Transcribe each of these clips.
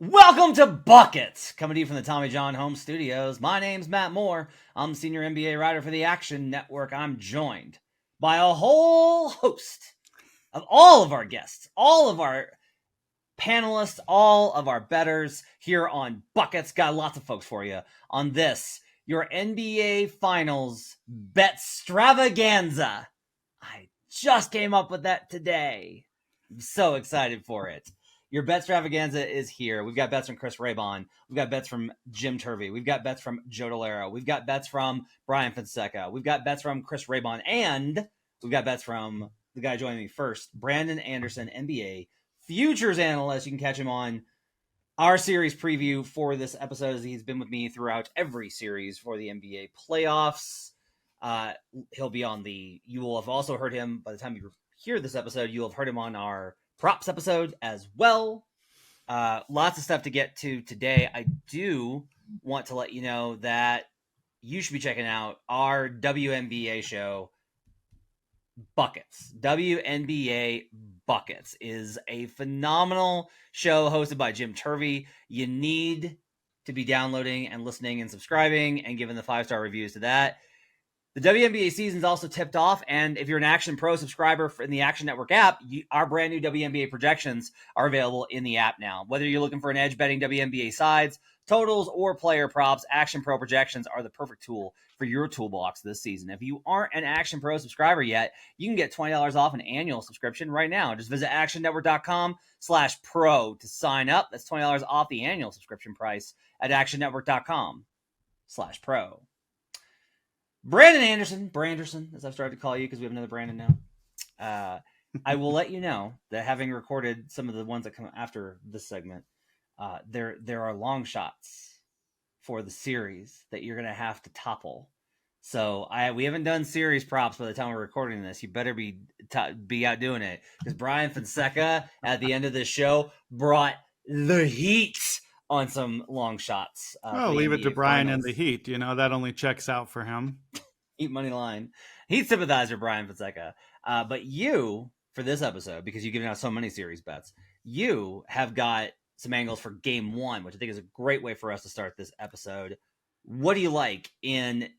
Welcome to Buckets, coming to you from the Tommy John Home Studios. My name's Matt Moore. I'm the senior NBA writer for the Action Network. I'm joined by a whole host of all of our guests, all of our panelists, all of our bettors here on Buckets. Got lots of folks for you on this, your NBA Finals bet extravaganza. I just came up with that today. I'm so excited for it. Your bet extravaganza is here. We've got bets from Chris Raybon. We've got bets from Jim Turvey. We've got bets from Joe Dellera. We've got bets from Bryan Fonseca. We've got bets from Chris Raybon. And we've got bets from the guy joining me first, Brandon Anderson, NBA futures analyst. You can catch him on our series preview for this episode, as he's been with me throughout every series for the NBA playoffs. He'll be on you will have also heard him by the time you hear this episode. You'll have heard him on our props episode as well. Lots of stuff to get to today. I do want to let you know that you should be checking out our WNBA show, Buckets. WNBA Buckets is a phenomenal show hosted by Jim Turvey. You need to be downloading and listening and subscribing and giving the 5-star reviews to that. The WNBA season's also tipped off, and if you're an Action Pro subscriber in the Action Network app, our brand new WNBA projections are available in the app now. Whether you're looking for an edge betting WNBA sides, totals, or player props, Action Pro projections are the perfect tool for your toolbox this season. If you aren't an Action Pro subscriber yet, you can get $20 off an annual subscription right now. Just visit actionnetwork.com/pro to sign up. That's $20 off the annual subscription price at actionnetwork.com/pro. Brandon Anderson, Branderson, as I've started to call you because we have another Brandon now. I will let you know that having recorded some of the ones that come after this segment, there are long shots for the series that you're going to have to topple. So we haven't done series props by the time we're recording this. You better be out doing it, because Bryan Fonseca at the end of this show brought the heat on some long shots. Well, leave it to Bryan and the Heat. You know, that only checks out for him. Heat money line. Heat sympathizer Bryan Fonseca. But you, for this episode, because you've given out so many series bets, you have got some angles for game one, which I think is a great way for us to start this episode. What do you like in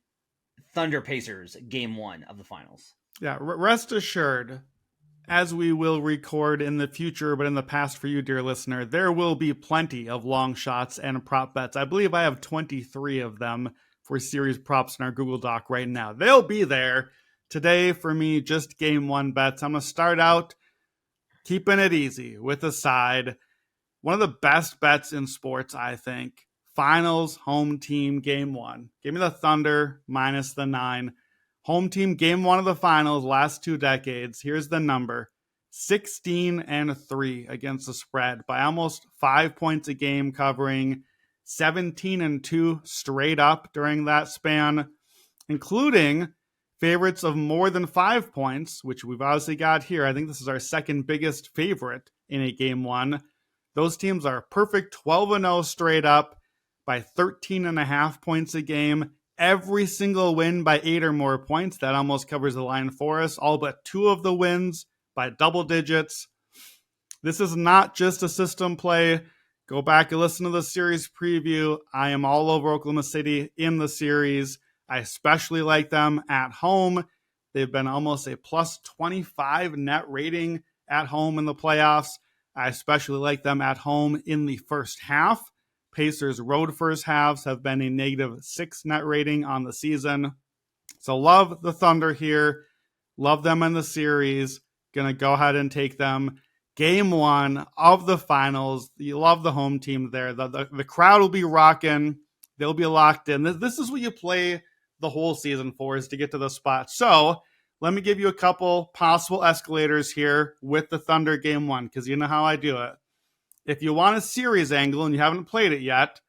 Thunder Pacers game one of the finals? Yeah, rest assured, as we will record in the future, but in the past for you, dear listener, there will be plenty of long shots and prop bets. I believe I have 23 of them for series props in our Google Doc right now. They'll be there. Today, for me, just game one bets. I'm going to start out keeping it easy with a side. One of the best bets in sports, I think. Finals, home team, game one. Give me the Thunder minus the 9. Home team, game one of the finals, last 2 decades. Here's the number. 16-3 against the spread by almost 5 points a game, covering 17-2 straight up during that span, including favorites of more than 5 points, which we've obviously got here. I think this is our second biggest favorite in a game one. Those teams are perfect 12-0 straight up by 13.5 points a game. Every single win by 8 or more points. That almost covers the line for us. All but 2 of the wins by double digits. This is not just a system play. Go back and listen to the series preview. I am all over Oklahoma City in the series. I especially like them at home. They've been almost a plus 25 net rating at home in the playoffs. I especially like them at home in the first half. Pacers' road first halves have been a -6 net rating on the season. So love the Thunder here. Love them in the series. Gonna go ahead and take them. Game one of the finals. You love the home team there. The crowd will be rocking. They'll be locked in. This is what you play the whole season for, is to get to the spot. So let me give you a couple possible escalators here with the Thunder game one, because you know how I do it. If you want a series angle and you haven't played it yet,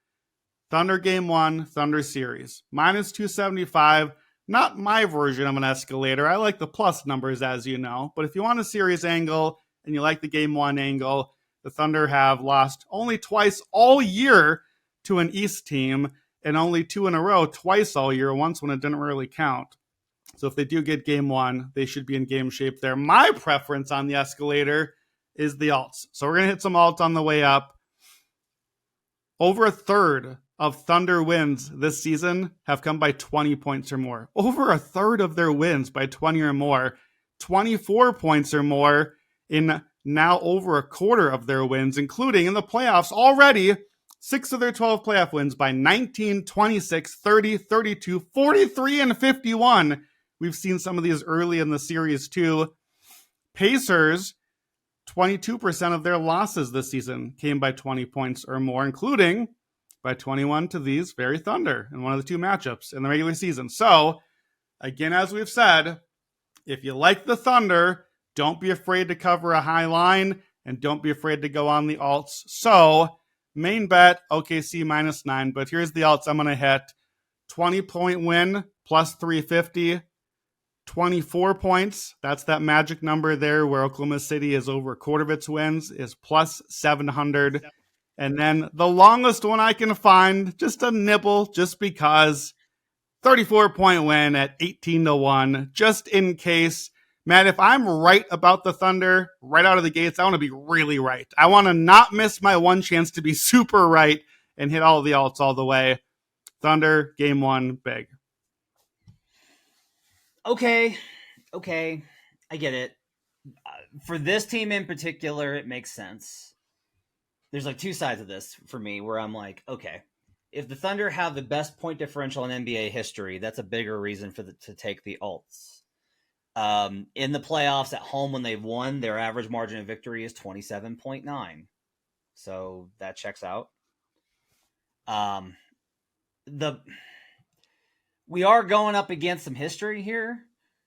Thunder game one, Thunder series. -275. Not my version of an escalator. I like the plus numbers, as you know. But if you want a series angle and you like the game one angle, the Thunder have lost only twice all year to an East team, and only 2 in a row twice all year, once when it didn't really count. So if they do get game one, they should be in game shape there. My preference on the escalator is the alts. So we're going to hit some alts on the way up. over a third of Thunder wins this season have come by 20 points or more. Over a third of their wins by 20 or more. 24 points or more in now over a quarter of their wins, including in the playoffs already. 6 of their 12 playoff wins by 19, 26, 30, 32, 43, and 51. We've seen some of these early in the series too. Pacers, 22% of their losses this season came by 20 points or more, including by 21 to these very Thunder in one of the two matchups in the regular season. So, again, as we've said, if you like the Thunder, don't be afraid to cover a high line and don't be afraid to go on the alts. So, main bet, OKC -9, but here's the alts I'm going to hit. 20-point win, plus 350. 24 points, that's that magic number there where Oklahoma City is over a quarter of its wins, is plus 700. And then the longest one I can find, just a nibble, just because, 34-point win at 18-1, just in case. Matt, if I'm right about the Thunder right out of the gates, I want to be really right. I want to not miss my one chance to be super right and hit all the alts all the way. Thunder, game 1, big. Okay, I get it. For this team in particular, it makes sense. There's like two sides of this for me where I'm like, okay, if the Thunder have the best point differential in NBA history, that's a bigger reason to take the alts. In the playoffs at home when they've won, their average margin of victory is 27.9. So that checks out. We are going up against some history here.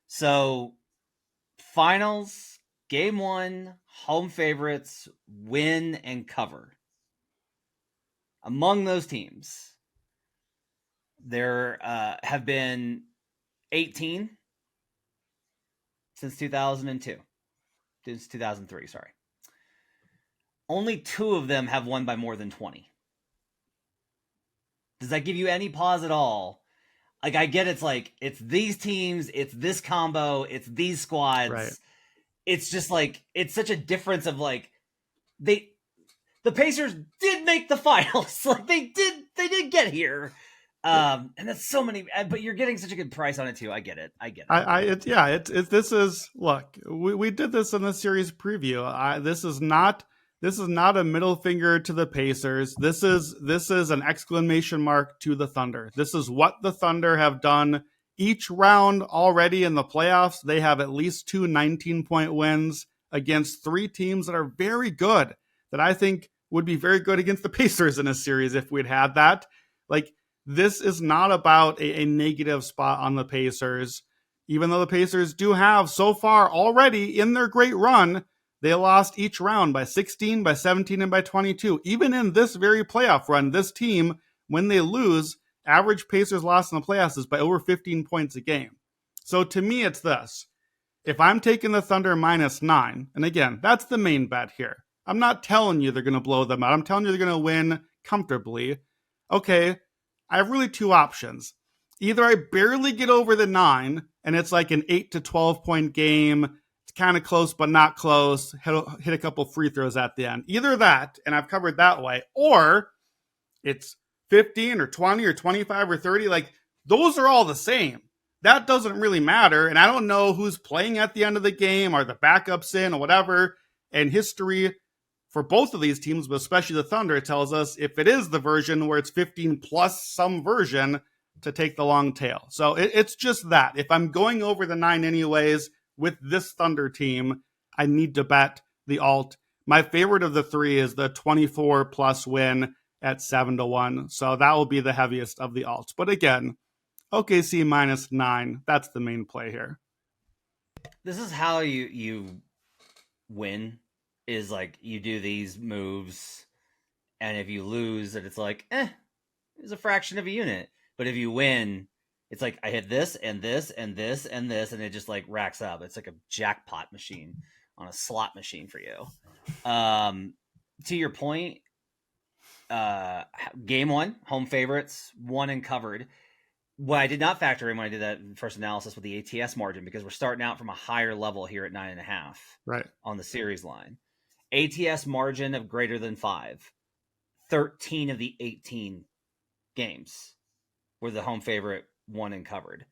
So, finals, game 1, home favorites, win and cover. Among those teams, there have been 18 since 2002. Since 2003, sorry. Only 2 of them have won by more than 20. Does that give you any pause at all? Like, I get it's like, it's these teams, it's this combo, it's these squads. Right. It's just like, it's such a difference of like, the Pacers did make the finals. Like, they did get here. And that's so many, but you're getting such a good price on it too. I get it. This is, look, we did this in the series preview. This is not a middle finger to the Pacers. This is an exclamation mark to the Thunder. This is what the Thunder have done each round already in the playoffs. They have at least 2 19-point wins against 3 teams that are very good, that I think would be very good against the Pacers in a series if we'd had that. Like, this is not about a negative spot on the Pacers, even though the Pacers do have so far already in their great run. They lost each round by 16, by 17, and by 22. Even in this very playoff run, this team, when they lose, average Pacers loss in the playoffs is by over 15 points a game. So to me, it's this. If I'm taking the Thunder -9, and again, that's the main bet here. I'm not telling you they're going to blow them out. I'm telling you they're going to win comfortably. Okay, I have really 2 options. Either I barely get over the 9, and it's like an 8 to 12 point game. Kind of close, but not close. Hit a couple free throws at the end. Either that, and I've covered that way, or it's 15 or 20 or 25 or 30. Like, those are all the same. That doesn't really matter. And I don't know who's playing at the end of the game, or the backups in, or whatever. And history for both of these teams, but especially the Thunder, tells us if it is the version where it's 15 plus some version, to take the long tail. So it's just that. If I'm going over the 9 anyways, with this Thunder team, I need to bet the alt. My favorite of the 3 is the 24 plus win at 7-1. So that will be the heaviest of the alts. But again, OKC -9. That's the main play here. This is how you win, is like, you do these moves, and if you lose, it's like, it's a fraction of a unit. But if you win, it's like, I hit this and this and this and this, and it just like racks up. It's like a jackpot machine on a slot machine for you. To your point, game 1, home favorites, won and covered. What I did not factor in when I did that first analysis with the ATS margin, because we're starting out from a higher level here at 9.5 right on the series line. ATS margin of greater than 5. 13 of the 18 games where the home favorite won and covered.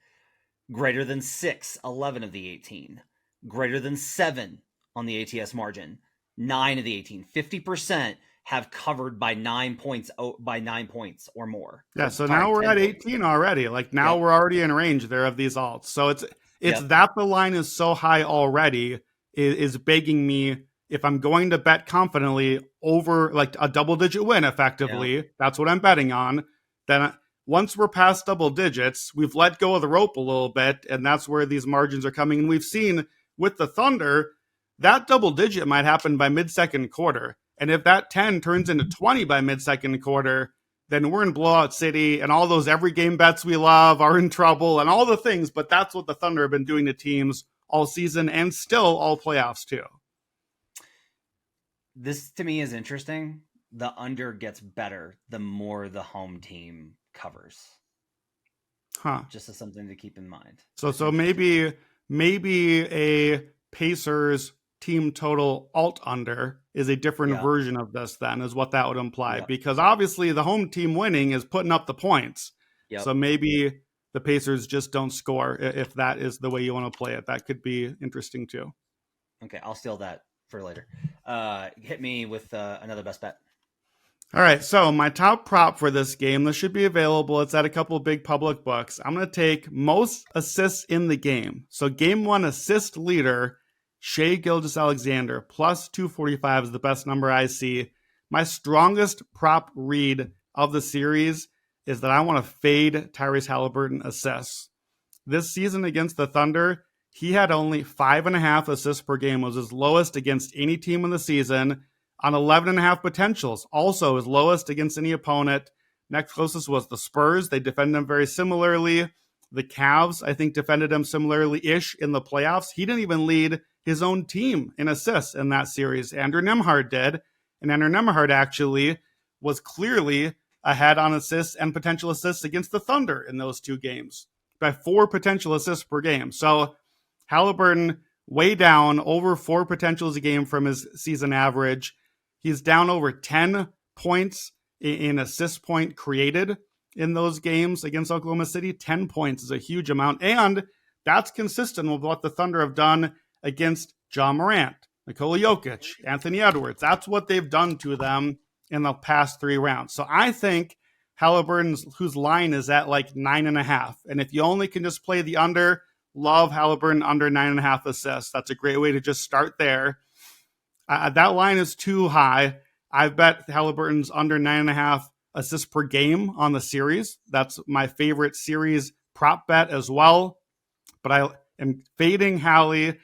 Greater than 6, 11 of the 18. Greater than 7 on the ATS margin, 9 of the 18. 50% have covered by 9 points or more. Yeah, so now we're at 18 already. Like now we're already in range there of these alts. So it's that the line is so high already is begging me, if I'm going to bet confidently over like a double-digit win effectively, that's what I'm betting on, then once we're past double digits, we've let go of the rope a little bit, and that's where these margins are coming. And we've seen with the Thunder, that double digit might happen by mid-second quarter. And if that 10 turns into 20 by mid-second quarter, then we're in blowout city, and all those every game bets we love are in trouble and all the things. But that's what the Thunder have been doing to teams all season and still all playoffs too. This to me is interesting. The under gets better the more the home team covers. Just as something to keep in mind. So maybe a Pacers team total alt under is a different version of this then, is what that would imply. Because obviously the home team winning is putting up the points. So maybe the Pacers just don't score if that is the way you want to play it. That could be interesting too. Okay, I'll steal that for later. Hit me with another best bet. All right, so my top prop for this game, this should be available. It's at a couple of big public books. I'm going to take most assists in the game. So game one assist leader, Shai Gilgeous-Alexander, plus 245 is the best number I see. My strongest prop read of the series is that I want to fade Tyrese Halliburton assists. This season against the Thunder, he had only 5.5 assists per game, was his lowest against any team in the season, on 11.5 potentials, also his lowest against any opponent. Next closest was the Spurs. They defended him very similarly. The Cavs, I think, defended him similarly-ish in the playoffs. He didn't even lead his own team in assists in that series. Andrew Nembhard did, and Andrew Nembhard actually was clearly ahead on assists and potential assists against the Thunder in those two games by 4 potential assists per game. So Halliburton way down, over 4 potentials a game from his season average. He's down over 10 points in assist point created in those games against Oklahoma City. 10 points is a huge amount. And that's consistent with what the Thunder have done against Ja Morant, Nikola Jokic, Anthony Edwards. That's what they've done to them in the past 3 rounds. So I think Halliburton's, whose line is at like 9.5. And if you only can just play the under, love Halliburton under 9.5 assists. That's a great way to just start there. That line is too high. I've bet Halliburton's under 9.5 assists per game on the series. That's my favorite series prop bet as well. But I am fading Hallie.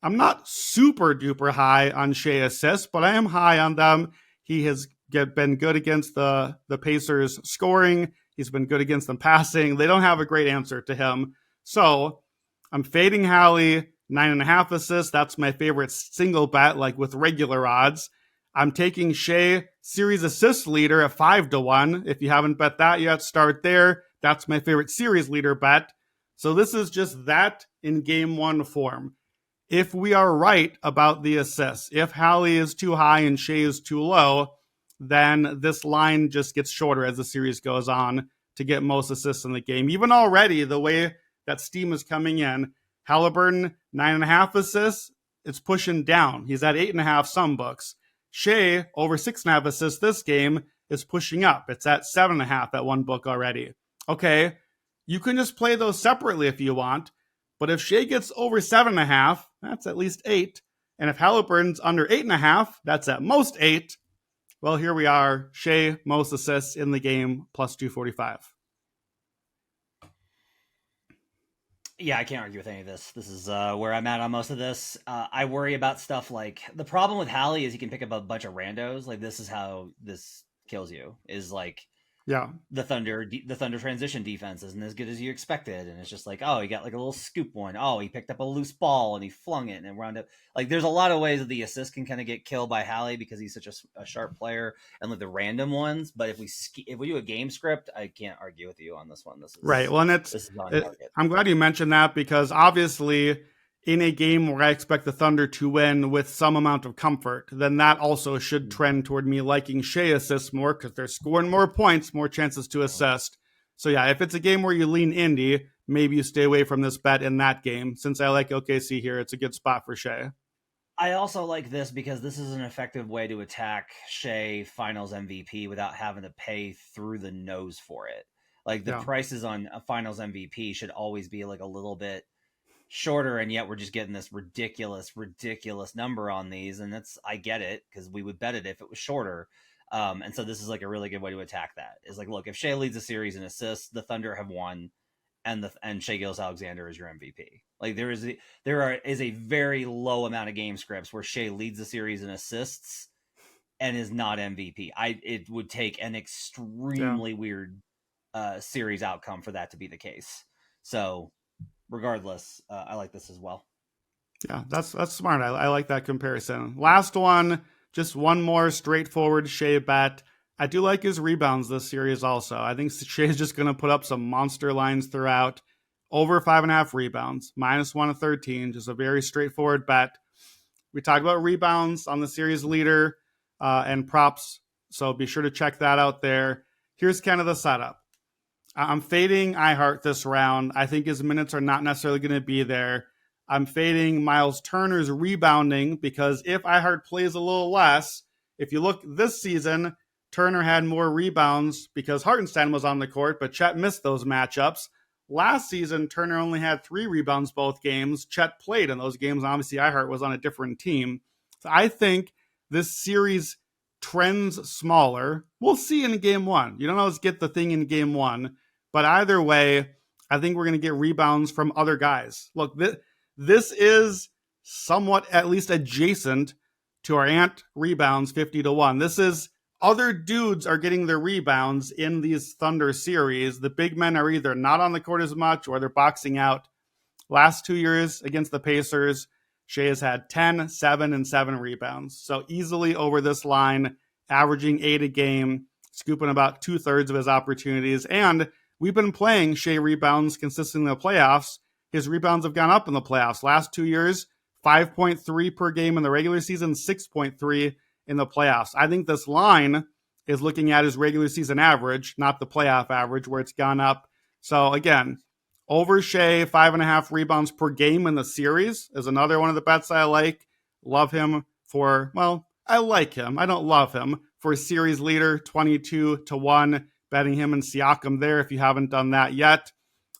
I'm not super duper high on Shai assists, but I am high on them. He has been good against the Pacers scoring. He's been good against them passing. They don't have a great answer to him. So I'm fading Hallie. 9.5 assists. That's my favorite single bet, like with regular odds. I'm taking Shai series assist leader at 5-1. If you haven't bet that yet, start there. That's my favorite series leader bet. So this is just that in game one form. If we are right about the assists, if Hallie is too high and Shai is too low, then this line just gets shorter as the series goes on to get most assists in the game. Even already, the way that steam is coming in, Halliburton, 9.5 assists, it's pushing down. He's at 8.5 some books. Shai, over 6.5 assists this game, is pushing up. It's at 7.5 at one book already. Okay, you can just play those separately if you want, but if Shai gets over 7.5, that's at least 8. And if Halliburton's under 8.5, that's at most 8. Well, here we are. Shai, most assists in the game, plus 245. Yeah, I can't argue with any of this. This is where I'm at on most of this. I worry about stuff like, the problem with Hallie is he can pick up a bunch of randos. Like, this is how this kills you, is like, the Thunder transition defense isn't as good as you expected, and it's just like, oh, he got like a little scoop one. Oh, he picked up a loose ball and he flung it and it wound up. Like, there's a lot of ways that the assist can kind of get killed by Hallie because he's such a sharp player, and like the random ones. But if we do a game script, I can't argue with you on this one. This is right. Well, and I'm glad you mentioned that, because obviously in a game where I expect the Thunder to win with some amount of comfort, then that also should trend toward me liking Shea assists more because they're scoring more points, more chances to assist. So yeah, if it's a game where you lean Indy, maybe you stay away from this bet in that game. Since I like OKC here, it's a good spot for Shea. I also like this because this is an effective way to attack Shea Finals MVP without having to pay through the nose for it. Like the prices on a Finals MVP should always be like a little bit shorter, and yet we're just getting this ridiculous number on these, and I get it because we would bet it if it was shorter. And so this is like a really good way to attack that. Is like, look, if Shea leads a series in assists, the Thunder have won, and Shea Gilgeous-Alexander is your MVP. Like there is a very low amount of game scripts where Shea leads the series in assists and is not MVP. It would take an extremely weird series outcome for that to be the case. So regardless, I like this as well. Yeah, that's smart. I like that comparison. Last one, just one more straightforward Shea bet. I do like his rebounds this series also. I think Shea's just going to put up some monster lines throughout. Over 5.5 rebounds, -113, just a very straightforward bet. We talked about rebounds on the series leader and props, so be sure to check that out there. Here's kind of the setup. I'm fading iHeart this round. I think his minutes are not necessarily going to be there. I'm fading Miles Turner's rebounding because if iHeart plays a little less, if you look this season, Turner had more rebounds because Hartenstein was on the court, but Chet missed those matchups. Last season, Turner only had 3 rebounds both games. Chet played in those games. Obviously, iHeart was on a different team. So I think this series trends smaller. We'll see in game 1. You don't always get the thing in game 1. But either way, I think we're going to get rebounds from other guys. Look, this is somewhat at least adjacent to our Ant rebounds 50-1. This is other dudes are getting their rebounds in these Thunder series. The big men are either not on the court as much or they're boxing out. Last 2 years against the Pacers, Shea has had 10, 7, and 7 rebounds. So easily over this line, averaging 8 a game, scooping about 2/3 of his opportunities. And we've been playing Shea rebounds consistently in the playoffs. His rebounds have gone up in the playoffs. Last 2 years, 5.3 per game in the regular season, 6.3 in the playoffs. I think this line is looking at his regular season average, not the playoff average where it's gone up. So again, over Shea, 5.5 rebounds per game in the series is another one of the bets I like. Love him for, well, I like him. I don't love him. For a series leader, 22-1, betting him and Siakam there if you haven't done that yet.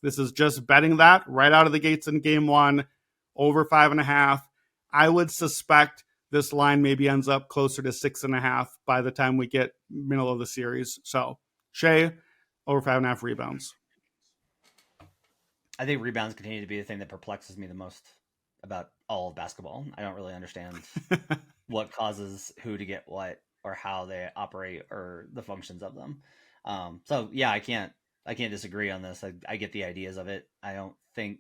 This is just betting that right out of the gates in game 1, over 5.5. I would suspect this line maybe ends up closer to 6.5 by the time we get middle of the series. So Shea, over 5.5 rebounds. I think rebounds continue to be the thing that perplexes me the most about all of basketball. I don't really understand what causes who to get what or how they operate or the functions of them. So yeah, I can't disagree on this. I get the ideas of it. I don't think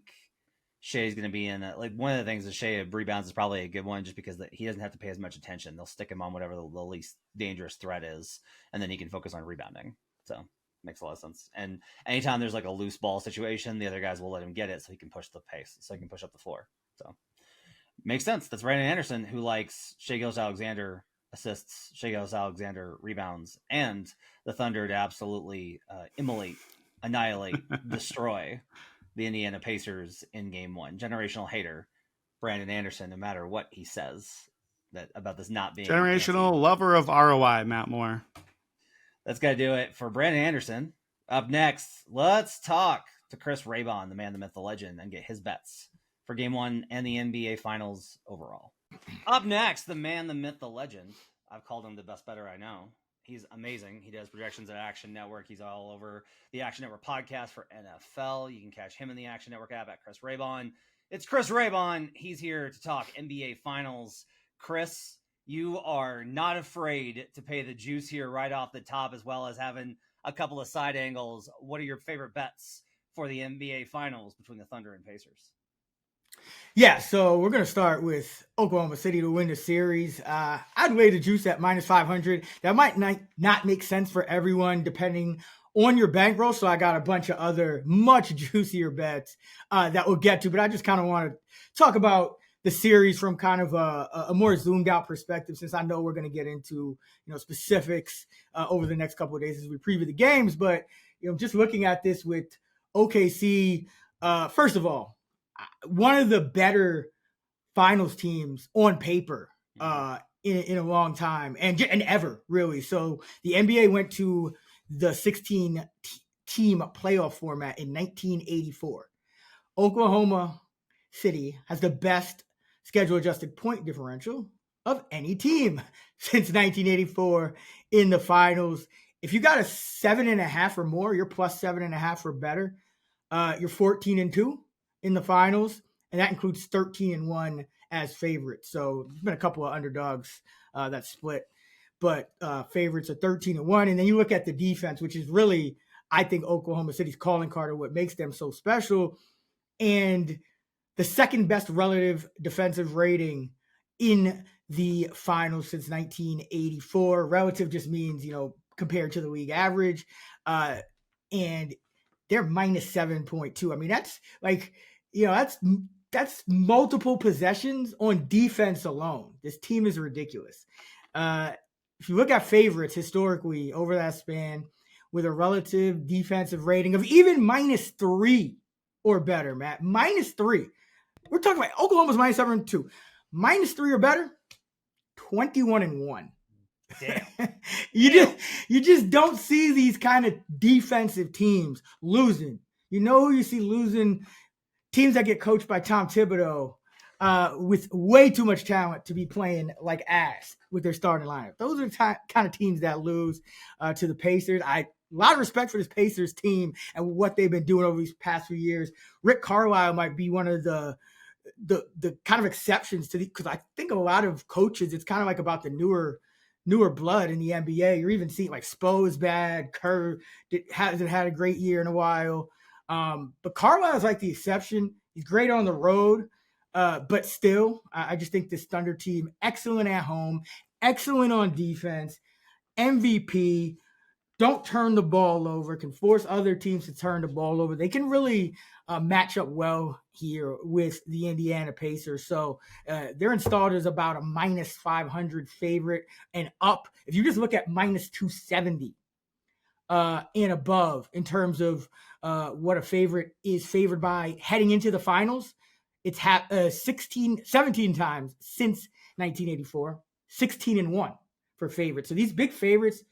Shea's going to be in it. Like one of the things that Shea rebounds is probably a good one just because he doesn't have to pay as much attention. They'll stick him on whatever the least dangerous threat is, and then he can focus on rebounding. So makes a lot of sense. And anytime there's like a loose ball situation, the other guys will let him get it so he can push the pace, so he can push up the floor. So makes sense. That's Brandon Anderson, who likes Shea Gilgeous-Alexander assists, Shea Gilgeous-Alexander rebounds, and the Thunder to absolutely immolate, annihilate, destroy the Indiana Pacers in game 1. Generational hater, Brandon Anderson, no matter what he says that about this not being generational lover of ROI, Matt Moore. That's got to do it for Brandon Anderson. Up next, let's talk to Chris Raybon, the man, the myth, the legend, and get his bets for game 1 and the NBA Finals overall. Up next, the man, the myth, the legend. I've called him the best bettor I know. He's amazing. He does projections at Action Network. He's all over the Action Network podcast for NFL. You can catch him in the Action Network app at Chris Raybon. It's Chris Raybon. He's here to talk NBA Finals. Chris, you are not afraid to pay the juice here right off the top, as well as having a couple of side angles. What are your favorite bets for the NBA Finals between the Thunder and Pacers? Yeah, so we're going to start with Oklahoma City to win the series. I'd weigh the juice at minus 500. That might not make sense for everyone depending on your bankroll. So I got a bunch of other much juicier bets that we'll get to. But I just kind of want to talk about the series from kind of a more zoomed out perspective, since I know we're going to get into specifics over the next couple of days as we preview the games. But just looking at this with OKC, first of all, one of the better finals teams on paper in a long time and ever, really. So the NBA went to the 16 team playoff format in 1984. Oklahoma City has the best schedule adjusted point differential of any team since 1984 in the finals. If you got a 7.5 or more, you're plus 7.5 or better. You're 14-2 in the finals, and that includes 13-1 as favorites. So there's been a couple of underdogs that split, but favorites are 13-1. And then you look at the defense, which is really, I think, Oklahoma City's calling card of what makes them so special. And the second best relative defensive rating in the finals since 1984. Relative just means, compared to the league average. And they're minus 7.2. I mean, that's like, that's multiple possessions on defense alone. This team is ridiculous. If you look at favorites historically over that span with a relative defensive rating of even minus 3 or better, Matt, minus 3. We're talking about Oklahoma's minus 7.2. Minus 3 or better, 21-1. Damn. You just don't see these kind of defensive teams losing. Who you see losing? Teams that get coached by Tom Thibodeau with way too much talent to be playing like ass with their starting lineup. Those are the kind of teams that lose to the Pacers. A lot of respect for this Pacers team and what they've been doing over these past few years. Rick Carlisle might be one of the kind of exceptions to because I think a lot of coaches, it's kind of like about the newer blood in the NBA. You're even seeing like Spo is bad. Kerr hasn't had a great year in a while. But Carlisle is like the exception. He's great on the road. But still, I just think this Thunder team, excellent at home, excellent on defense, MVP, don't turn the ball over, can force other teams to turn the ball over. They can really match up well here with the Indiana Pacers. So they're installed as about a minus 500 favorite and up. If you just look at minus 270 and above in terms of what a favorite is favored by heading into the finals, it's 17 times since 1984, 16-1 for favorites. So these big favorites,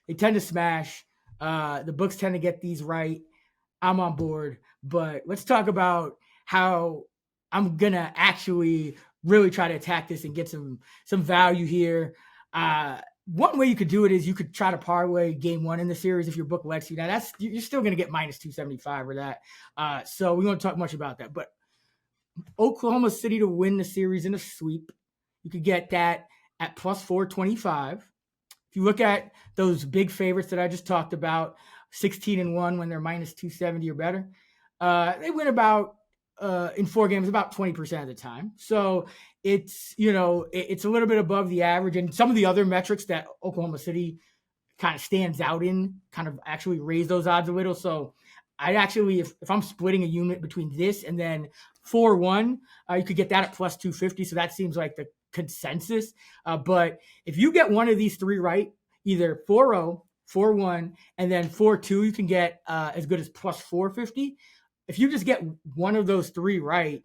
they tend to smash. The books tend to get these right. I'm on board. But let's talk about how I'm going to actually really try to attack this and get some value here. One way you could do it is you could try to parlay game one in the series if your book lets you. Now, you're still going to get minus 275 or that. So we won't talk much about that. But Oklahoma City to win the series in a sweep, you could get that at plus 425. If you look at those big favorites that I just talked about, 16-1 when they're minus 270 or better, they win about in 4 games about 20% of the time. So it's it's a little bit above the average, and some of the other metrics that Oklahoma City kind of stands out in kind of actually raise those odds a little. So I'd actually, if I'm splitting a unit between this and then 4-1, you could get that at plus 250. So that seems like the consensus. But if you get one of these 3 right, either 4-0, 4-1, and then 4-2, you can get as good as plus 450. If you just get one of those 3 right,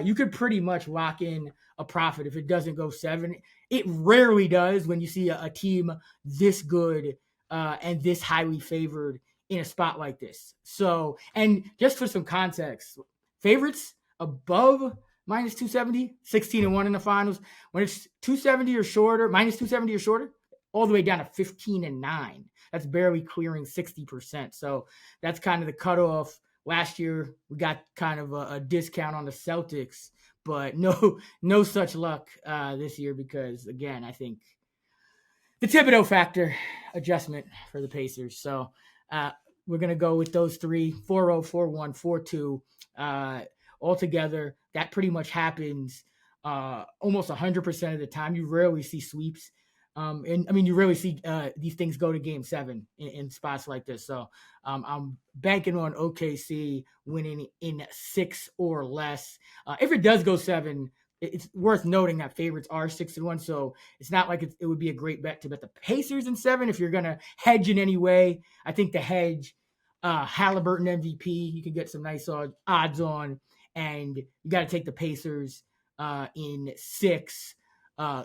you could pretty much lock in a profit if it doesn't go 7. It rarely does when you see a team this good and this highly favored in a spot like this. So, and just for some context, favorites above minus 270, 16-1 in the finals. When it's 270 or shorter, minus 270 or shorter, all the way down to 15-9. That's barely clearing 60%. So that's kind of the cutoff. Last year, we got kind of a discount on the Celtics, but no such luck this year because, again, I think the Thibodeau factor adjustment for the Pacers. So we're going to go with those 3, 4-0, 4-1, 4-2 altogether. that pretty much happens almost 100% of the time. You rarely see sweeps. And I mean, you really see these things go to game 7 in spots like this. So I'm banking on OKC winning in 6 or less. If it does go 7, it's worth noting that favorites are 6-1. So it's not like it would be a great bet to bet the Pacers in 7 if you're going to hedge in any way. I think the hedge, Halliburton MVP, you can get some nice odds on. And you got to take the Pacers in 6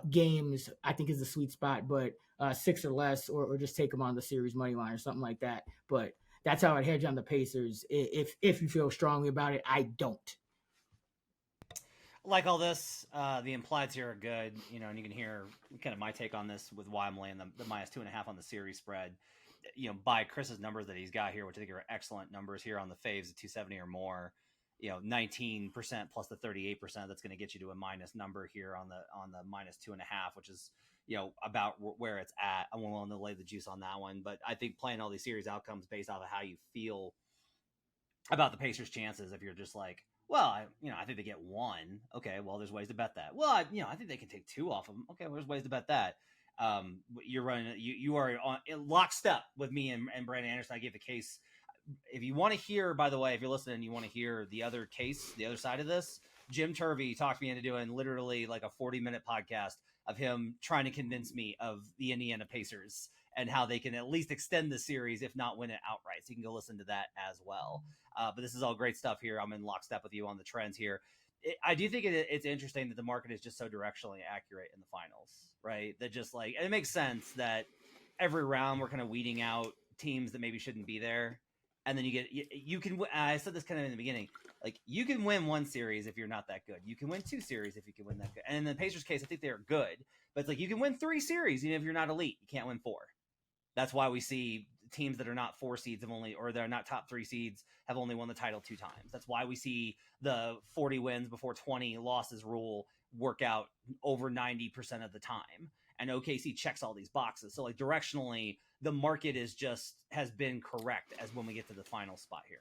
games, I think is the sweet spot, but 6 or less, or just take them on the series money line or something like that. But that's how I'd hedge on the Pacers if you feel strongly about it. I don't. Like all this, the implieds here are good, and you can hear kind of my take on this with why I'm laying the -2.5 on the series spread. By Chris's numbers that he's got here, which I think are excellent numbers here on the faves at 270 or more. 19% plus the 38%, that's going to get you to a minus number here on the -2.5, which is, about where it's at. I'm willing to lay the juice on that one, but I think playing all these series outcomes based off of how you feel about the Pacers' chances, if you're just like, well, I think they get 1. Okay, well, there's ways to bet that. Well, I think they can take 2 off of them. Okay, well, there's ways to bet that. You are on lockstep with me and Brandon Anderson. I gave the case. If you want to hear, by the way, if you're listening, you want to hear the other case, the other side of this, Jim Turvey talked me into doing literally like a 40-minute podcast of him trying to convince me of the Indiana Pacers and how they can at least extend the series, if not win it outright. So you can go listen to that as well. But this is all great stuff here. I'm in lockstep with you on the trends here. I do think it's interesting that the market is just so directionally accurate in the finals, right? That just like, it makes sense that every round we're kind of weeding out teams that maybe shouldn't be there. And then you can, I said this kind of in the beginning, like you can win 1 series if you're not that good. You can win 2 series if you can win that good. And in the Pacers case, I think they're good, but it's like you can win 3 series even if you're not elite. You can't win 4. That's why we see teams that are not 4 seeds or they're not top 3 seeds have only won the title 2 times. That's why we see the 40 wins before 20 losses rule work out over 90% of the time. And OKC checks all these boxes. So like directionally, the market has been correct as when we get to the final spot here.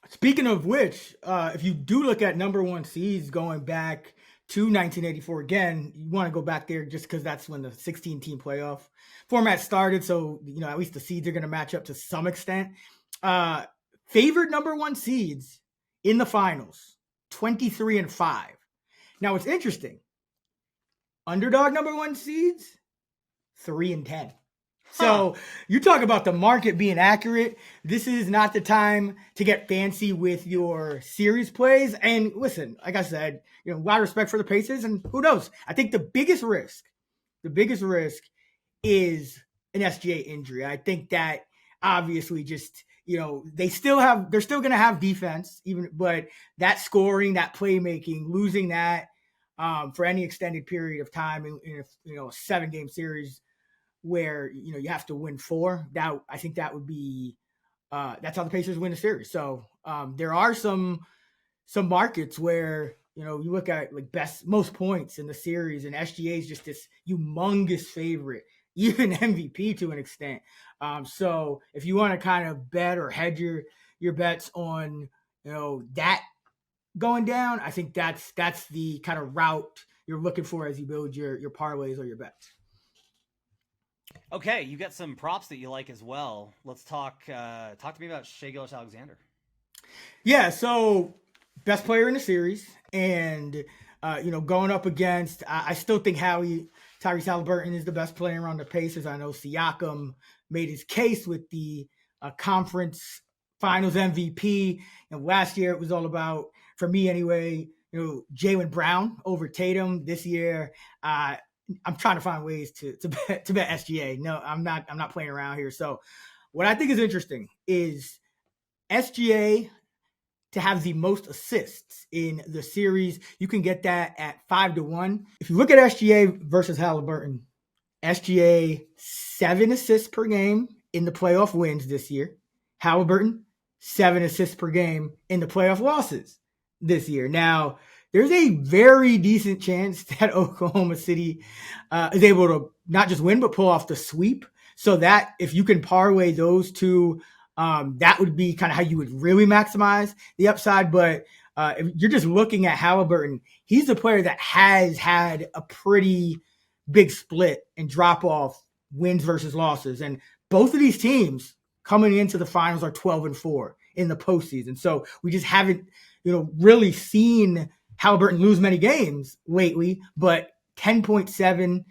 Speaking of which, if you do look at number 1 seeds going back to 1984, again, you want to go back there just because that's when the 16-team playoff format started. So, at least the seeds are going to match up to some extent. Favored number 1 seeds in the finals, 23-5. Now, it's interesting. Underdog number 1 seeds, 3-10. So you talk about the market being accurate. This is not the time to get fancy with your series plays. And listen, like I said, a lot of respect for the Pacers, and who knows? I think the biggest risk is an SGA injury. I think that obviously just, they're still going to have defense, but that scoring, that playmaking, losing that for any extended period of time in a 7-game series where you have to win 4. That I think that would be that's how the Pacers win the series. So there are some markets where you look at like most points in the series, and SGA is just this humongous favorite, even MVP to an extent. So if you want to kind of bet or hedge your bets on that going down, I think that's the kind of route you're looking for as you build your parlays or your bets. Okay, you got some props that you like as well. Let's talk to me about Shai Gilgeous-Alexander. Yeah, so best player in the series, and going up against, I still think Tyrese Halliburton is the best player on the Pacers. I know Siakam made his case with the conference finals MVP, and last year it was all about, for me anyway, Jaylen Brown over Tatum. This year, I'm trying to find ways to bet SGA. No, I'm not playing around here. So what I think is interesting is SGA to have the most assists in the series. You can get that at 5-1. If you look at SGA versus Halliburton, SGA 7 assists per game in the playoff wins this year. Halliburton 7 assists per game in the playoff losses this year. Now, there's a very decent chance that Oklahoma City is able to not just win, but pull off the sweep. So that if you can parlay those two, that would be kind of how you would really maximize the upside. But if you're just looking at Halliburton, he's a player that has had a pretty big split and drop off wins versus losses. And both of these teams coming into the finals are 12-4 in the postseason. So we just haven't, really seen Halliburton lose many games lately, but 10.7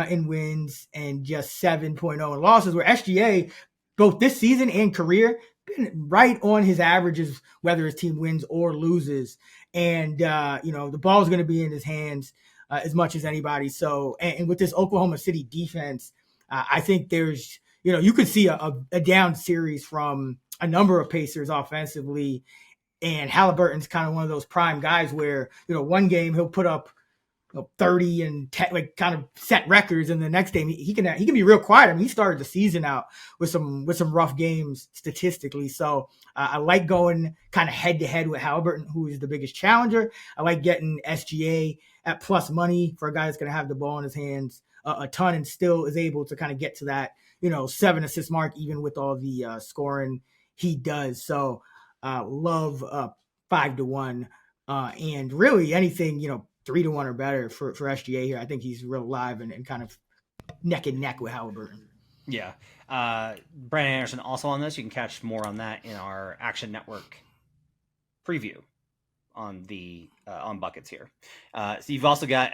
in wins and just 7.0 in losses, where SGA, both this season and career, been right on his averages, whether his team wins or loses. And, the ball is going to be in his hands as much as anybody. So, and with this Oklahoma City defense, I think there's, you could see a down series from a number of Pacers offensively. And Halliburton's kind of one of those prime guys where, one game he'll put up 30 and kind of set records, and the next game he can be real quiet. I mean, he started the season out with some rough games statistically. So I like going kind of head to head with Halliburton, who is the biggest challenger. I like getting SGA at plus money for a guy that's going to have the ball in his hands a ton and still is able to kind of get to that 7 assist mark, even with all the scoring he does. So love 5-1 and really anything 3-1 or better for SGA here. I think he's real live and kind of neck and neck with Halliburton. Yeah. Brandon Anderson also on this. You can catch more on that in our Action Network preview on the on buckets here. So you've also got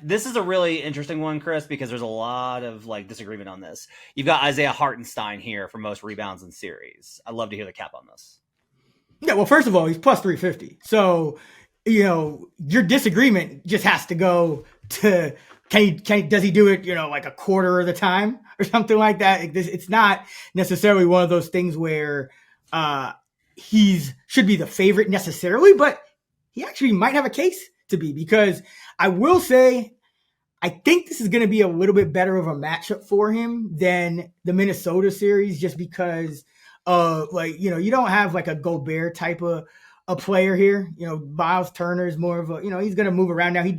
this is a really interesting one, Chris, because there's a lot of disagreement on this. You've got Isaiah Hartenstein here for most rebounds in series. I'd love to hear the cap on this. Yeah, well, first of all, he's plus 350. So your disagreement just has to go to does he do it, like a quarter of the time or something like that? It's not necessarily one of those things where he's should be the favorite necessarily, but he actually might have a case to be, because I will say I think this is going to be a little bit better of a matchup for him than the Minnesota series, just because you don't have like a Gobert type of a player here. Miles Turner is more of a, he's going to move around. Now he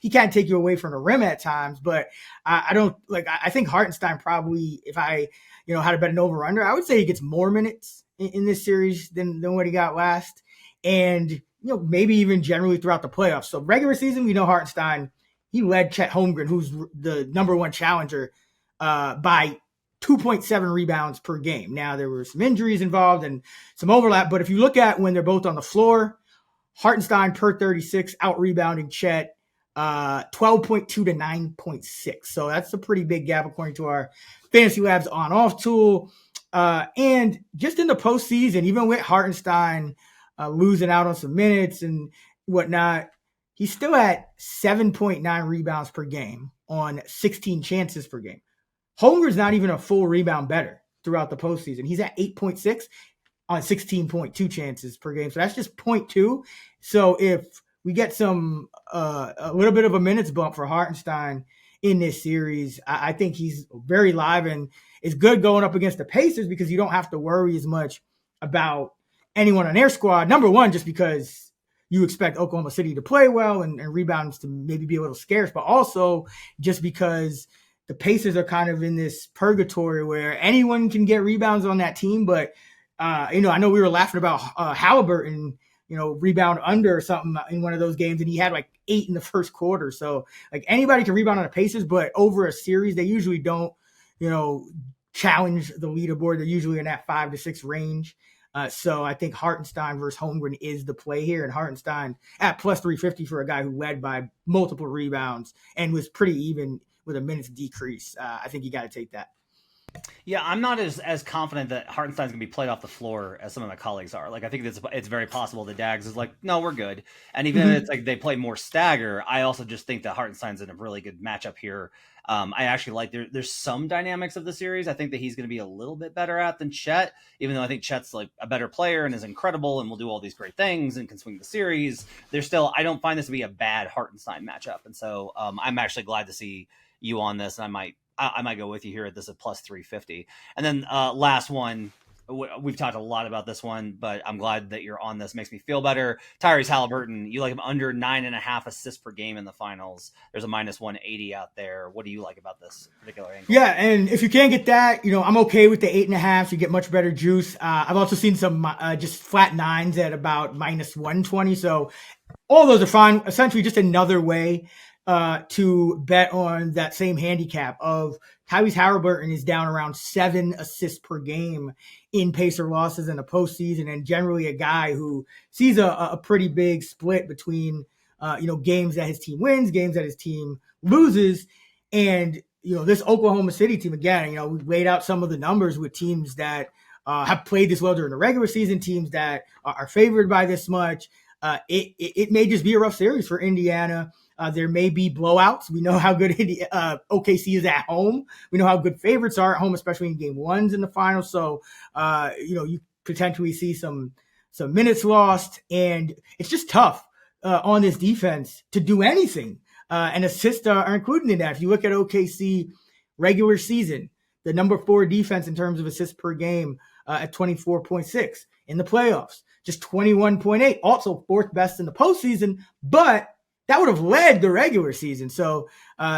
can't take you away from the rim at times, but I think Hartenstein probably, if I, had to bet an over under, I would say he gets more minutes in this series than what he got last. And, maybe even generally throughout the playoffs. So regular season, we know Hartenstein, he led Chet Holmgren, who's the number one challenger, by 2.7 rebounds per game. Now, there were some injuries involved and some overlap, but if you look at when they're both on the floor, Hartenstein per 36 out rebounding Chet 12.2 to 9.6. So that's a pretty big gap according to our Fantasy Labs on-off tool. And just in the postseason, even with Hartenstein losing out on some minutes and whatnot, he's still at 7.9 rebounds per game on 16 chances per game. Holmgren's not even a full rebound better throughout the postseason. He's at 8.6 on 16.2 chances per game. So that's just 0.2. So if we get some a little bit of a minutes bump for Hartenstein in this series, I think he's very live and is good going up against the Pacers, because you don't have to worry as much about anyone on their squad. Number one, just because you expect Oklahoma City to play well and rebounds to maybe be a little scarce, but also just because the Pacers are kind of in this purgatory where anyone can get rebounds on that team. But, I know we were laughing about Halliburton, rebound under or something in one of those games, and he had 8 in the first quarter. So anybody can rebound on the Pacers, but over a series, they usually don't, challenge the leaderboard. They're usually in that 5 to 6 range. So I think Hartenstein versus Holmgren is the play here, and Hartenstein at plus 350 for a guy who led by multiple rebounds and was pretty even with a minutes decrease. I think you got to take that. Yeah, I'm not as confident that Hartenstein's going to be played off the floor as some of my colleagues are. I think it's very possible that Dags is no, we're good. And even if it's they play more stagger, I also just think that Hartenstein's in a really good matchup here. I actually there's some dynamics of the series I think that he's going to be a little bit better at than Chet, even though I think Chet's a better player and is incredible and will do all these great things and can swing the series. I don't find this to be a bad Hartenstein matchup. And so I'm actually glad to see you on this, and I might go with you here at this at plus 350. And then last one, we've talked a lot about this one, but I'm glad that you're on this. Makes me feel better. Tyrese Halliburton, you like him under 9.5 assists per game in the finals. There's a minus 180 out there. What do you like about this particular angle? Yeah, and if you can't get that, I'm okay with the 8.5. You get much better juice. I've also seen some just flat 9s at about minus 120. So all those are fine. Essentially, just another way to bet on that same handicap of Tyrese Halliburton is down around 7 assists per game in Pacer losses in the postseason, and generally a guy who sees a pretty big split between games that his team wins, games that his team loses, and this Oklahoma City team again. We laid out some of the numbers with teams that have played this well during the regular season, teams that are favored by this much. It may just be a rough series for Indiana. There may be blowouts. We know how good OKC is at home. We know how good favorites are at home, especially in game ones in the finals. So, you potentially see some minutes lost, and it's just tough on this defense to do anything. And assists are included in that. If you look at OKC regular season, the number 4 defense in terms of assists per game at 24.6 in the playoffs, just 21.8, also 4th best in the postseason, but that would have led the regular season. So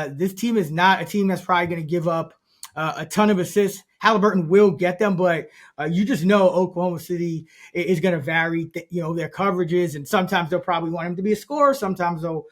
this team is not a team that's probably going to give up a ton of assists. Halliburton will get them, but you just know Oklahoma City is going to vary, their coverages, and sometimes they'll probably want him to be a scorer. Sometimes they'll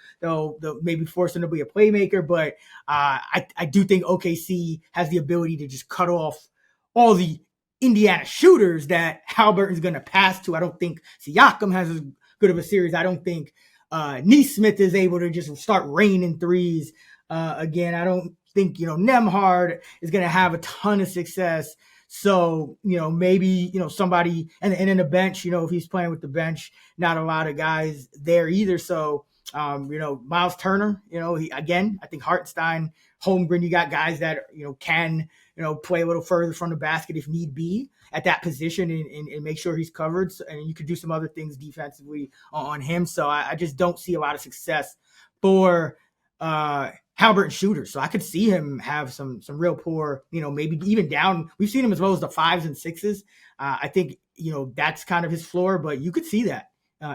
maybe force him to be a playmaker. But I do think OKC has the ability to just cut off all the Indiana shooters that Halliburton's going to pass to. I don't think Siakam has as good of a series. I don't think Neesmith is able to just start raining threes. Again, I don't think, Nembhard is going to have a ton of success. So, maybe, somebody, and in the bench, if he's playing with the bench, not a lot of guys there either. So, Miles Turner, I think Hartenstein, Holmgren, you got guys that, can, play a little further from the basket if need be at that position and make sure he's covered. So, and you could do some other things defensively on him. So I just don't see a lot of success for Halliburton shooters. So I could see him have some real poor, maybe even down. We've seen him as well as the 5s and 6s. I think, that's kind of his floor, but you could see that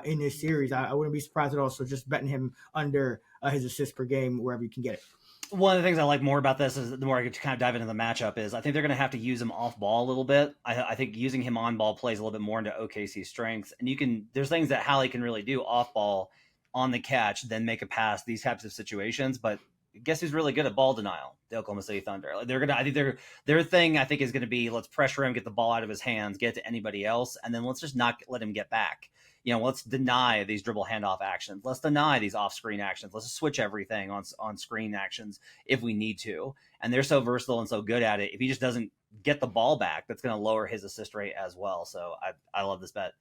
in this series. I wouldn't be surprised at all. So just betting him under his assists per game wherever you can get it. One of the things I like more about this is the more I get to kind of dive into the matchup is I think they're going to have to use him off ball a little bit. I think using him on ball plays a little bit more into OKC's strengths. And there's things that Hallie can really do off ball on the catch, then make a pass, these types of situations. But guess who's really good at ball denial? The Oklahoma City Thunder. I think their thing I think is going to be, let's pressure him, get the ball out of his hands, get it to anybody else. And then let's just not let him get back. Let's deny these dribble handoff actions. Let's deny these off-screen actions. Let's just switch everything on screen actions if we need to. And they're so versatile and so good at it. If he just doesn't get the ball back, that's going to lower his assist rate as well. So I love this bet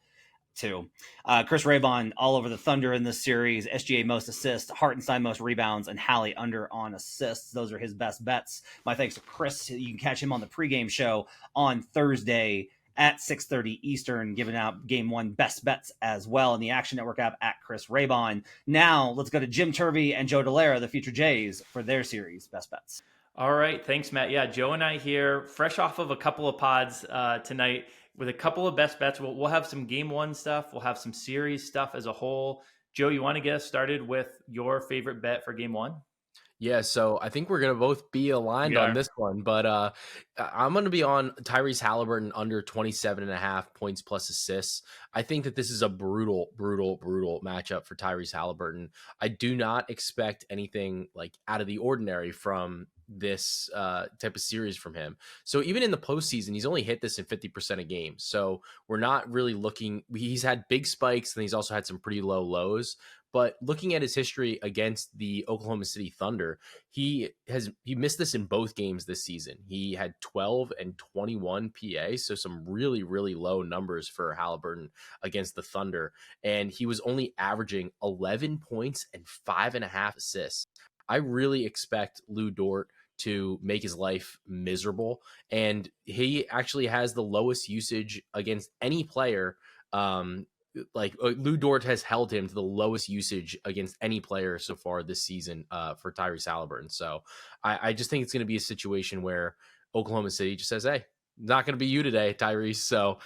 too. Chris Raybon all over the Thunder in this series. SGA most assists, Hartenstein most rebounds, and Hallie under on assists. Those are his best bets. My thanks to Chris. You can catch him on the pregame show on Thursday at 6:30 Eastern, giving out Game 1 best bets as well in the Action Network app at Chris Raybon. Now, let's go to Jim Turvey and Joe Dellera, the future Jays, for their series best bets. All right. Thanks, Matt. Yeah, Joe and I here, fresh off of a couple of pods tonight with a couple of best bets. We'll have some Game 1 stuff. We'll have some series stuff as a whole. Joe, you want to get us started with your favorite bet for Game 1? Yeah, so I think we're going to both be aligned on this one, but I'm going to be on Tyrese Halliburton under 27.5 points plus assists. I think that this is a brutal matchup for Tyrese Halliburton. I do not expect anything like out of the ordinary from this type of series from him. So even in the postseason, he's only hit this in 50% of games. So we're not really looking, he's had big spikes and he's also had some pretty low lows. But looking at his history against the Oklahoma City Thunder, he missed this in both games this season. He had 12 and 21 PA, so some really, really low numbers for Halliburton against the Thunder. And he was only averaging 11 points and 5.5 assists. I really expect Lou Dort to make his life miserable. And he actually has the lowest usage against any player. Lou Dort has held him to the lowest usage against any player so far this season for Tyrese Halliburton. So I just think it's going to be a situation where Oklahoma City just says, hey, Not going to be you today, Tyrese. So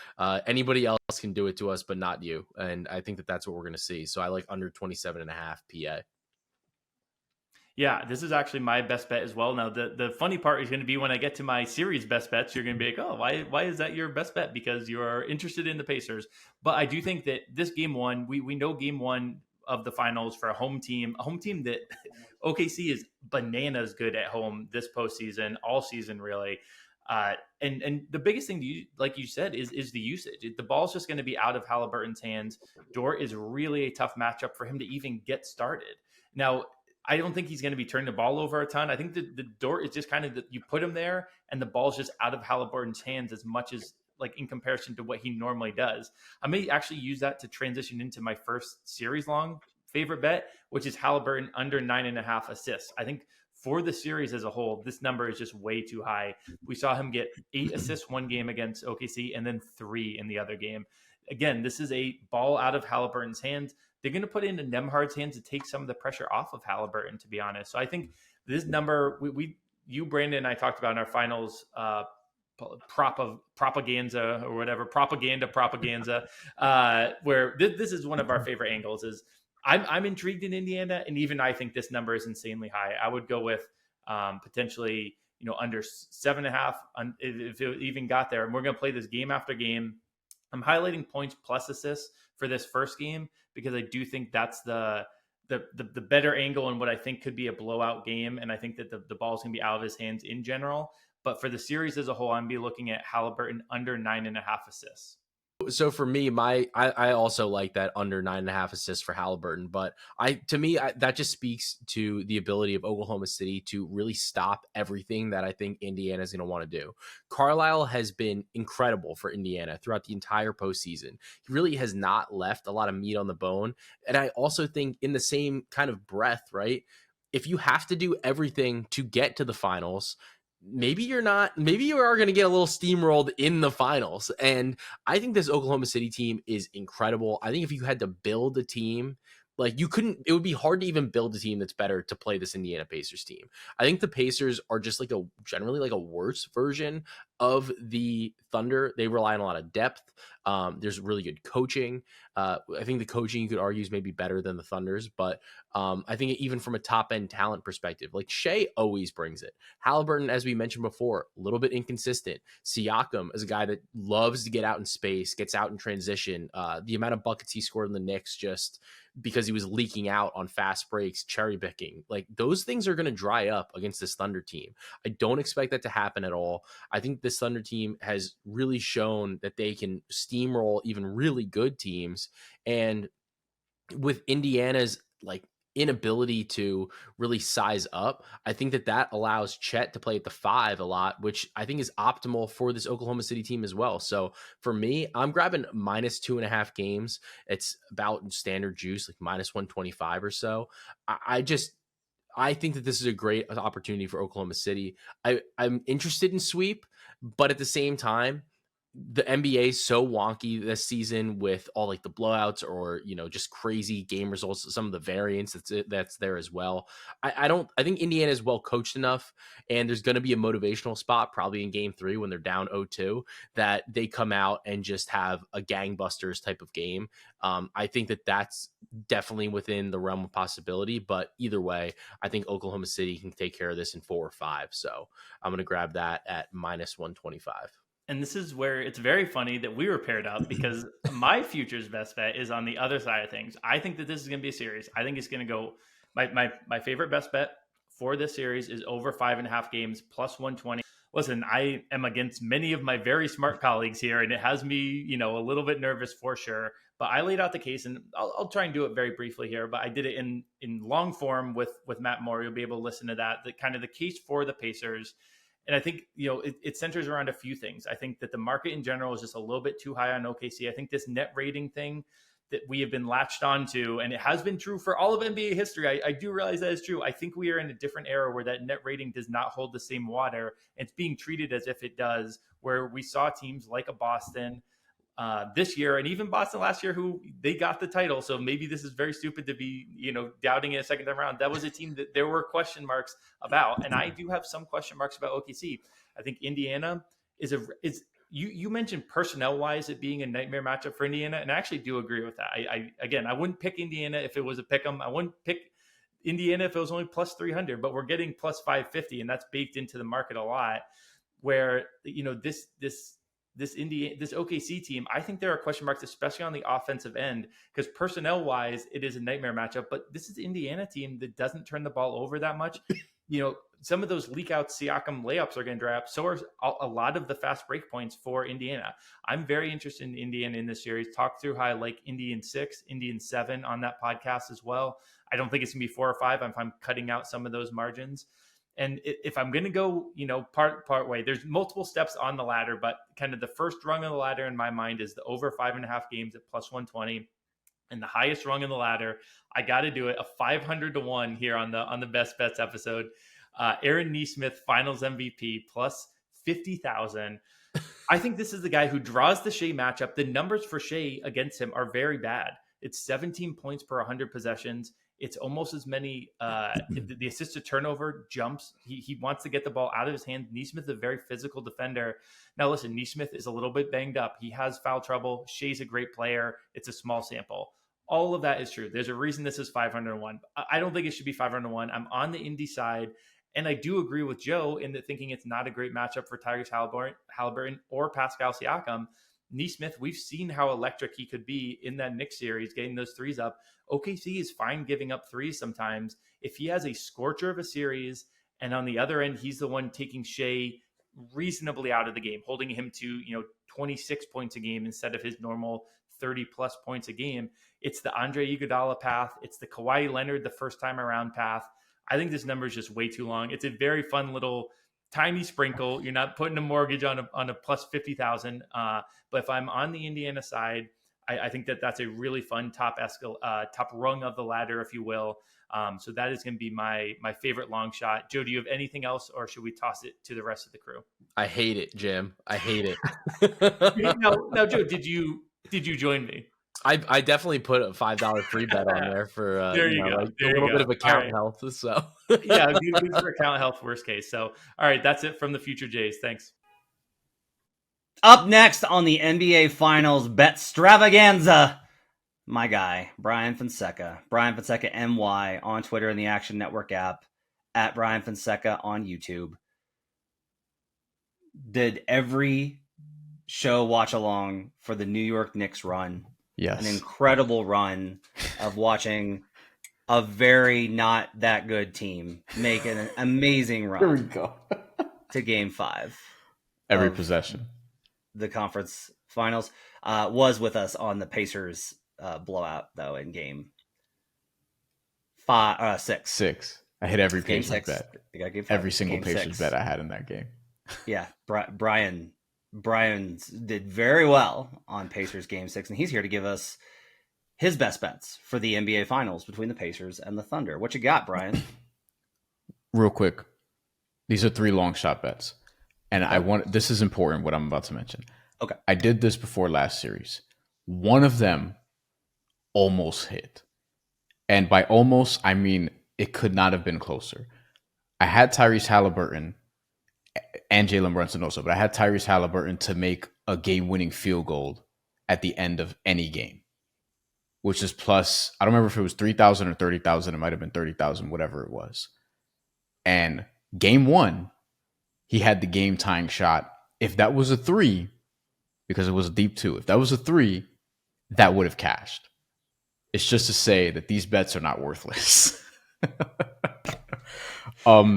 anybody else can do it to us, but not you. And I think that that's what we're going to see. So I like under 27.5 PA. Yeah, this is actually my best bet as well. Now, the funny part is going to be when I get to my series best bets, you're going to be like, oh, why is that your best bet? Because you're interested in the Pacers. But I do think that this game one, we know game one of the finals for a home team that OKC is bananas good at home this postseason, all season really. And the biggest thing, like you said, is the usage. The ball's just going to be out of Halliburton's hands. Dort is really a tough matchup for him to even get started. Now, I don't think he's going to be turning the ball over a ton. I think the Dort is just kind of you put him there and the ball's just out of Halliburton's hands as much as like in comparison to what he normally does. I may actually use that to transition into my first series long favorite bet, which is Halliburton under 9.5 assists. I think for the series as a whole, this number is just way too high. We saw him get 8 assists one game against OKC and then 3 in the other game. Again, this is a ball out of Halliburton's hands. They're going to put it into Nembhard's hands to take some of the pressure off of Halliburton, to be honest. So I think this number, you, Brandon, and I talked about in our finals propaganda or whatever, propaganda, where this is one of our favorite angles is I'm intrigued in Indiana. And even I think this number is insanely high. I would go with potentially, under 7.5 if it even got there. And we're going to play this game after game. I'm highlighting points plus assists for this first game because I do think that's the better angle and what I think could be a blowout game. And I think that the ball's going to be out of his hands in general. But for the series as a whole, I'm going to be looking at Halliburton under 9.5 assists. So for me, I also like that under 9.5 assists for Halliburton, but that just speaks to the ability of Oklahoma City to really stop everything that I think Indiana is going to want to do. Carlisle has been incredible for Indiana throughout the entire postseason. He really has not left a lot of meat on the bone. And I also think in the same kind of breath, right? If you have to do everything to get to the finals, maybe you are going to get a little steamrolled in the finals. And I think this Oklahoma City team is incredible. I think if you had to build a team, it would be hard to even build a team that's better to play this Indiana Pacers team. I think the Pacers are just generally like a worse version of the Thunder. They rely on a lot of depth. There's really good coaching. I think the coaching you could argue is maybe better than the Thunder's, but I think even from a top end talent perspective, like Shea always brings it. Halliburton, as we mentioned before, a little bit inconsistent. Siakam is a guy that loves to get out in space, gets out in transition. The amount of buckets he scored in the Knicks just because he was leaking out on fast breaks, cherry picking, like those things are going to dry up against this Thunder team. I don't expect that to happen at all. I think this Thunder team has really shown that they can steamroll even really good teams. And with Indiana's inability to really size up, I think that allows Chet to play at the 5 a lot, which I think is optimal for this Oklahoma City team as well. So for me, I'm grabbing minus 2.5 games. It's about standard juice, like minus 125 or so. I think that this is a great opportunity for Oklahoma City. I'm interested in sweep, but at the same time, the NBA is so wonky this season with all the blowouts or, just crazy game results, some of the variance that's there as well. I think Indiana is well coached enough, and there's going to be a motivational spot probably in game 3 when they're down 0-2 that they come out and just have a gangbusters type of game. I think that's definitely within the realm of possibility, but either way, I think Oklahoma City can take care of this in 4 or 5. So I'm going to grab that at minus 125. And this is where it's very funny that we were paired up because my futures best bet is on the other side of things. I think that this is going to be a series. I think it's going to go. My favorite best bet for this series is over 5.5 games plus 120. Listen, I am against many of my very smart colleagues here, and it has me, a little bit nervous for sure. But I laid out the case, and I'll try and do it very briefly here. But I did it in long form with Matt Moore. You'll be able to listen to that. The kind of the case for the Pacers. And I think, it centers around a few things. I think that the market in general is just a little bit too high on OKC. I think this net rating thing that we have been latched onto, and it has been true for all of NBA history. I do realize that is true. I think we are in a different era where that net rating does not hold the same water. It's being treated as if it does, where we saw teams like a Boston this year, and even Boston last year, who they got the title. So maybe this is very stupid to be, doubting it a second time around. That was a team that there were question marks about. And I do have some question marks about OKC. I think Indiana is you mentioned personnel wise it being a nightmare matchup for Indiana, and I actually do agree with that. I wouldn't pick Indiana if it was a pick 'em. I wouldn't pick Indiana if it was only plus 300, but we're getting plus 550, and that's baked into the market a lot. Where this OKC team, I think there are question marks, especially on the offensive end, because personnel wise, it is a nightmare matchup. But this is the Indiana team that doesn't turn the ball over that much. Some of those leak out Siakam layups are going to dry up. So are a lot of the fast break points for Indiana. I'm very interested in Indiana in this series. Talk through how I like Indian 6, Indian 7 on that podcast as well. I don't think it's going to be 4 or 5 if I'm cutting out some of those margins. And if I'm going to go, part way, there's multiple steps on the ladder, but kind of the first rung of the ladder in my mind is the over 5.5 games at plus 120. And the highest rung in the ladder, I got to do it, a 500-1 here on the Best Bets episode. Aaron Nesmith, Finals MVP, plus 50,000. I think this is the guy who draws the Shea matchup. The numbers for Shea against him are very bad. It's 17 points per 100 possessions. It's almost as many. The assist to turnover jumps. He wants to get the ball out of his hand. Nesmith is a very physical defender. Now, listen, Nesmith is a little bit banged up. He has foul trouble. Shea's a great player. It's a small sample. All of that is true. There's a reason this is 501. I don't think it should be 501. I'm on the Indy side. And I do agree with Joe in that thinking it's not a great matchup for Tyrese Halliburton or Pascal Siakam. Nesmith, we've seen how electric he could be in that Knicks series, getting those threes up. OKC is fine giving up threes sometimes. If he has a scorcher of a series, and on the other end, he's the one taking Shea reasonably out of the game, holding him to 26 points a game instead of his normal 30-plus points a game. It's the Andre Iguodala path. It's the Kawhi Leonard the first time around path. I think this number is just way too long. It's a very fun little tiny sprinkle. You're not putting a mortgage on a plus 50,000. But if I'm on the Indiana side, I think that's a really fun top rung of the ladder, if you will. So that is going to be my favorite long shot. Joe, do you have anything else, or should we toss it to the rest of the crew? I hate it, Jim. I hate it. Now, Joe, did you join me? I definitely put a $5 free bet on there for there you go. a little bit of account health. So yeah, good for account health, worst case. So all right, that's it from the Future Jays. Thanks. Up next on the NBA Finals Bet Stravaganza, my guy, Bryan Fonseca. Bryan Fonseca NY on Twitter and the Action Network app, at Bryan Fonseca on YouTube. Did every show watch along for the New York Knicks run. Yes. An incredible run of watching a very not that good team make an amazing run. Here we go. To Game 5. Every possession. The conference finals was with us on the Pacers blowout, though, in Game 6. 6. I hit every Game Pacers 6. bet. Game 5. Every single Game Pacers 6. bet I had in that game. Yeah, Bryan did very well on Pacers Game 6, and he's here to give us his best bets for the NBA Finals between the Pacers and the Thunder. What you got, Bryan? Real quick, these are 3 long shot bets, and this is important, what I'm about to mention. Okay. I did this before last series. One of them almost hit. And by almost, I mean it could not have been closer. I had Tyrese Halliburton and Jalen Brunson also, but I had Tyrese Halliburton to make a game-winning field goal at the end of any game, which is plus, I don't remember if it was 3,000 or 30,000. It might have been 30,000, whatever it was. And Game 1, he had the game-tying shot. If that was a 3, because it was a deep 2, if that was a 3, that would have cashed. It's just to say that these bets are not worthless.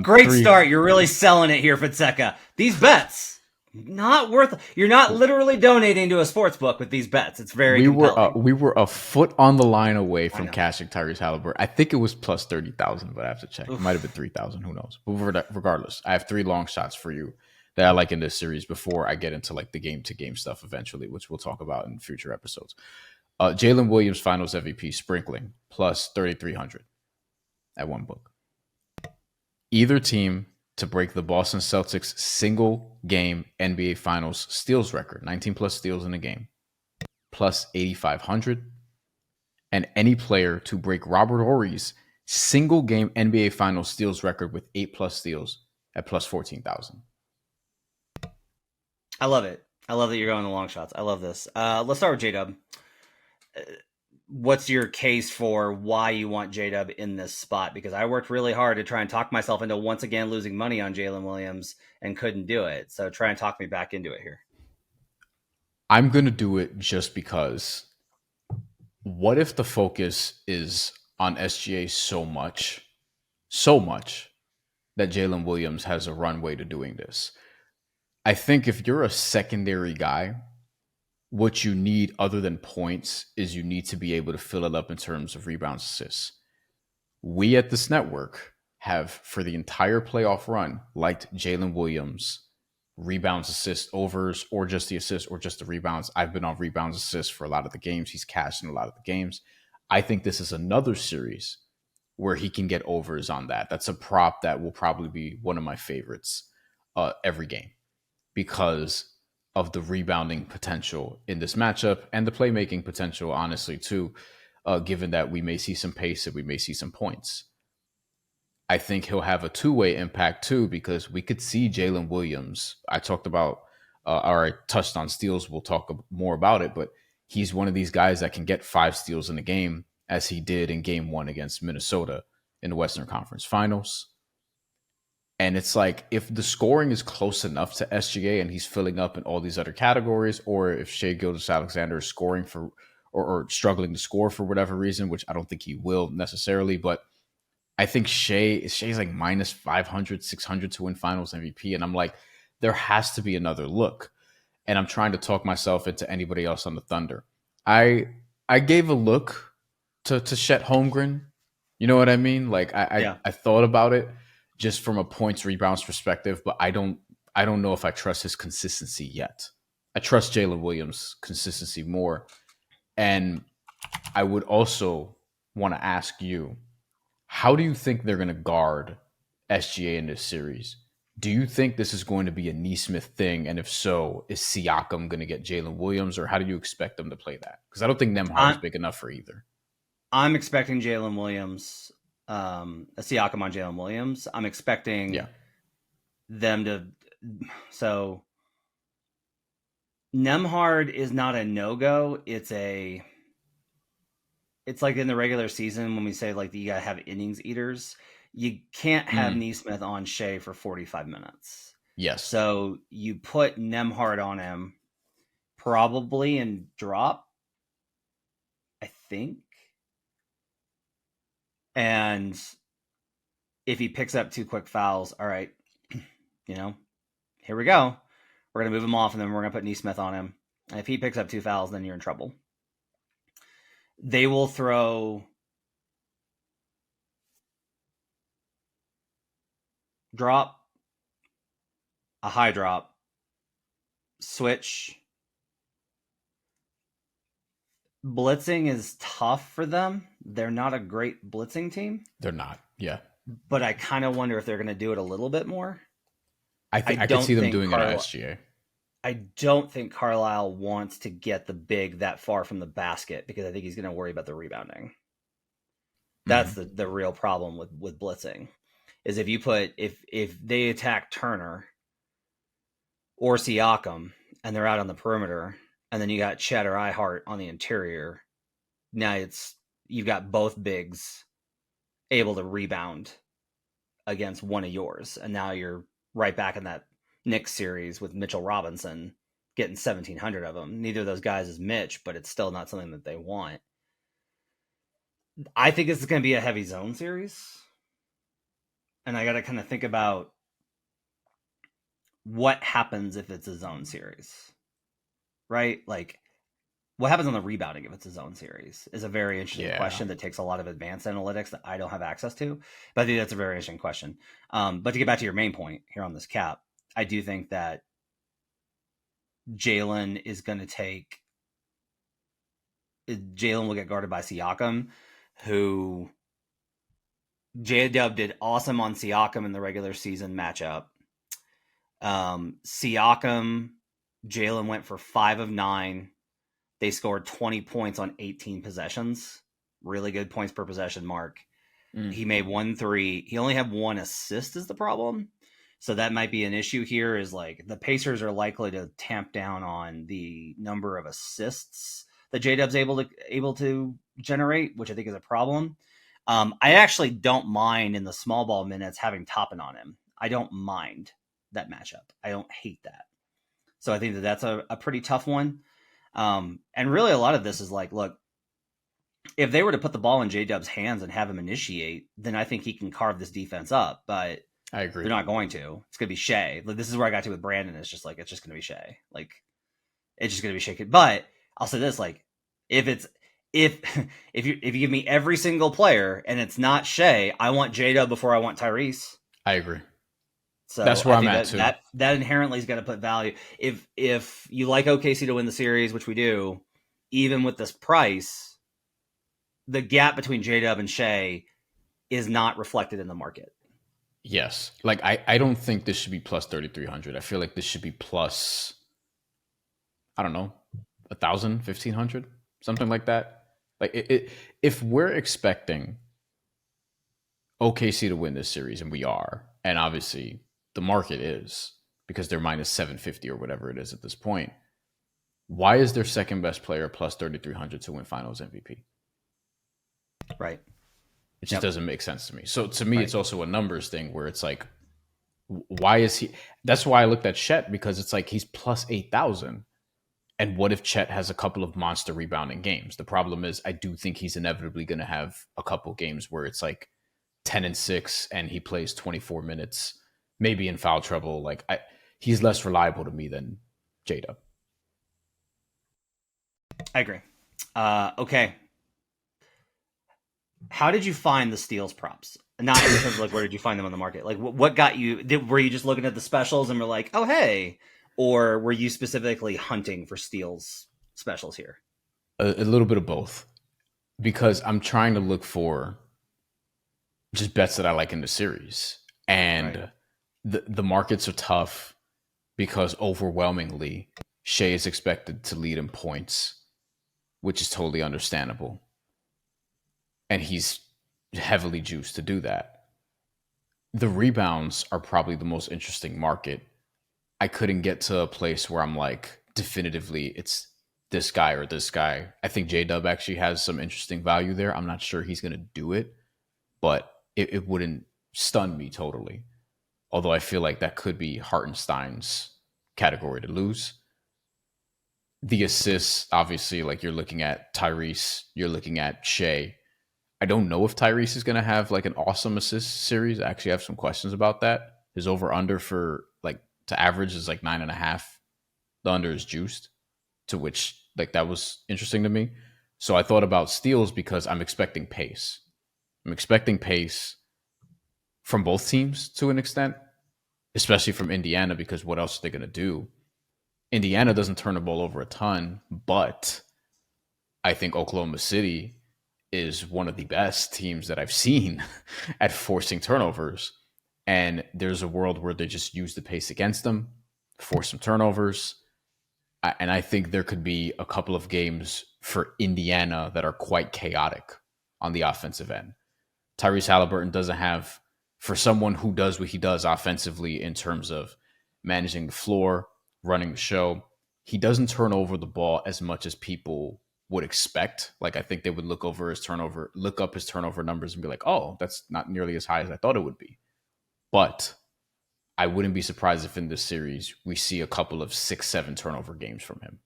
Great start. You're really selling it here, Fonseca. These bets, not worth. You're not literally donating to a sports book with these bets. It's very compelling. We were a foot on the line away from cashing Tyrese Halliburton. I think it was plus 30,000, but I have to check. Oof. It might have been 3,000. Who knows? But regardless, I have 3 long shots for you that I like in this series before I get into like the game-to-game stuff eventually, which we'll talk about in future episodes. Jalen Williams Finals MVP sprinkling plus 3,300 at one book. Either team to break the Boston Celtics single game NBA Finals steals record, 19 plus steals in a game, plus 8,500. And any player to break Robert Horry's single game NBA Finals steals record with 8 plus steals at plus 14,000. I love it. I love that you're going the long shots. I love this. Let's start with J-Dub. What's your case for why you want J-Dub in this spot? Because I worked really hard to try and talk myself into once again losing money on Jalen Williams and couldn't do it. So try and talk me back into it here. I'm going to do it just because what if the focus is on SGA so much that Jalen Williams has a runway to doing this? I think if you're a secondary guy, what you need other than points is you need to be able to fill it up in terms of rebounds, assists. We at this network have, for the entire playoff run, liked Jalen Williams, rebounds, assists, overs, or just the assists or just the rebounds. I've been on rebounds, assists for a lot of the games. He's cashed in a lot of the games. I think this is another series where he can get overs on that. That's a prop that will probably be one of my favorites every game because of the rebounding potential in this matchup and the playmaking potential, honestly, too, given that we may see some pace and we may see some points. I think he'll have a two-way impact, too, because we could see Jalen Williams. I talked about, or I touched on steals. We'll talk more about it, but he's one of these guys that can get 5 steals in a game, as he did in game 1 against Minnesota in the Western Conference Finals. And it's like, if the scoring is close enough to SGA and he's filling up in all these other categories, or if Shai Gilgeous-Alexander is scoring for or struggling to score for whatever reason, which I don't think he will necessarily, but I think Shai's like minus 500, 600 to win finals MVP. And I'm like, there has to be another look. And I'm trying to talk myself into anybody else on the Thunder. I gave a look to Chet Holmgren. You know what I mean? Like I thought about it just from a points rebounds perspective, but I don't know if I trust his consistency yet. I trust Jalen Williams' consistency more. And I would also want to ask you, how do you think they're going to guard SGA in this series? Do you think this is going to be a Nesmith thing? And if so, is Siakam going to get Jalen Williams, or how do you expect them to play that? Because I don't think Nembhard is big enough for either. I'm expecting Jalen Williams, a Siakam on Jalen Williams. I'm expecting them to. So Nembhard is not a no-go. It's like in the regular season when we say like you gotta have innings eaters. You can't have Nesmith on Shai for 45 minutes. Yes. So you put Nembhard on him probably in drop, I think. And if he picks up 2 quick fouls, all right, here we go. We're going to move him off, and then we're going to put Nesmith on him. And if he picks up 2 fouls, then you're in trouble. They will throw drop, a high drop, switch. Blitzing is tough for them. They're not a great blitzing team. They're not, yeah. But I kind of wonder if they're going to do it a little bit more. I could see them doing it at SGA. I don't think Carlisle wants to get the big that far from the basket because I think he's going to worry about the rebounding. That's the real problem with blitzing, is if you put if they attack Turner or Siakam and they're out on the perimeter, and then you got Chet or Ihart on the interior, now you've got both bigs able to rebound against one of yours, and now you're right back in that Knicks series with Mitchell Robinson getting 1,700 of them. Neither of those guys is Mitch, but it's still not something that they want. I think this is going to be a heavy zone series. And I got to kind of think about what happens if it's a zone series, right? Like, what happens on the rebounding if it's a zone series is a very interesting question that takes a lot of advanced analytics that I don't have access to. But I think that's a very interesting question. But to get back to your main point here on this cap, I do think that Jalen will get guarded by Siakam, who J-Dub did awesome on Siakam in the regular season matchup. Siakam, Jalen went for 5 of 9. They scored 20 points on 18 possessions. Really good points per possession mark. He made 1 3. He only had 1 assist is the problem. So that might be an issue here, is like the Pacers are likely to tamp down on the number of assists that J-Dub's able to generate, which I think is a problem. I actually don't mind in the small ball minutes having Toppin on him. I don't mind that matchup. I don't hate that. So I think that that's a pretty tough one. And really a lot of this is like, look, if they were to put the ball in J-Dub's hands and have him initiate, then I think he can carve this defense up. But I agree. they're not going to. It's going to be Shea. Like, this is where I got to with Brandon. It's just going to be Shea. Like, it's just going to be Shea. But I'll say this, like, if you give me every single player and it's not Shea, I want J-Dub before I want Tyrese. I agree. So that's where I'm at too. That inherently is going to put value. If you like OKC to win the series, which we do, even with this price, the gap between J-Dub and Shea is not reflected in the market. Yes. Like, I don't think this should be plus 3,300. I feel like this should be plus, I don't know, 1,000, 1,500, something like that. Like, if we're expecting OKC to win this series, and we are, and obviously the market is, because they're minus 750 or whatever it is at this point, why is their second best player plus 3,300 to win finals MVP? Right. It just doesn't make sense to me. So to me, it's also a numbers thing where it's like, why is he? That's why I looked at Chet, because it's like he's plus 8,000. And what if Chet has a couple of monster rebounding games? The problem is I do think he's inevitably going to have a couple games where it's like 10-6 and he plays 24 minutes, maybe in foul trouble. Like, he's less reliable to me than J-Dub. I agree. Okay. How did you find the steals props? Not in terms of like, where did you find them on the market? Like, what got you? Were you just looking at the specials and were like, oh, hey? Or were you specifically hunting for steals specials here? A little bit of both. Because I'm trying to look for just bets that I like in the series. And the markets are tough because overwhelmingly Shea is expected to lead in points, which is totally understandable. And he's heavily juiced to do that. The rebounds are probably the most interesting market. I couldn't get to a place where I'm like, definitively, it's this guy or this guy. I think J-Dub actually has some interesting value there. I'm not sure he's going to do it, but it wouldn't stun me totally. Although I feel like that could be Hartenstein's category to lose. The assists, obviously, like you're looking at Tyrese, you're looking at Shea. I don't know if Tyrese is going to have like an awesome assist series. I actually have some questions about that. His over-under for like to average is like 9.5. The under is juiced, to which like that was interesting to me. So I thought about steals because I'm expecting pace. I'm expecting pace from both teams to an extent, especially from Indiana, because what else are they going to do? Indiana doesn't turn the ball over a ton, but I think Oklahoma City is one of the best teams that I've seen at forcing turnovers. And there's a world where they just use the pace against them, force some turnovers. And I think there could be a couple of games for Indiana that are quite chaotic on the offensive end. Tyrese Halliburton doesn't have, for someone who does what he does offensively in terms of managing the floor, running the show, he doesn't turn over the ball as much as people would expect. Like, I think they would look up his turnover numbers and be like, oh, that's not nearly as high as I thought it would be. But I wouldn't be surprised if in this series we see a couple of 6-7 turnover games from him,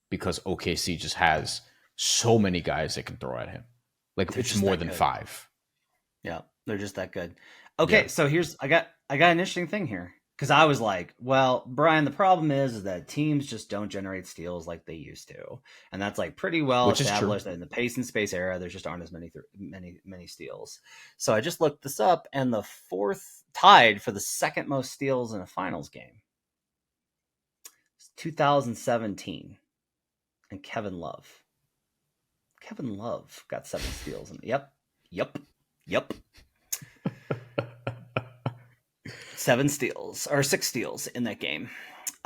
because OKC just has so many guys they can throw at him. Like, it's more than 5. Yeah, they're just that good. Okay, so I got an interesting thing here. Because I was like, well, Brian, the problem is that teams just don't generate steals like they used to. And that's like pretty well established that in the pace and space era, there just aren't as many steals. So I just looked this up, and the fourth tied for the second most steals in a finals game. It's 2017. And Kevin Love. Kevin Love got 7 steals. Yep. 7 steals or 6 steals in that game.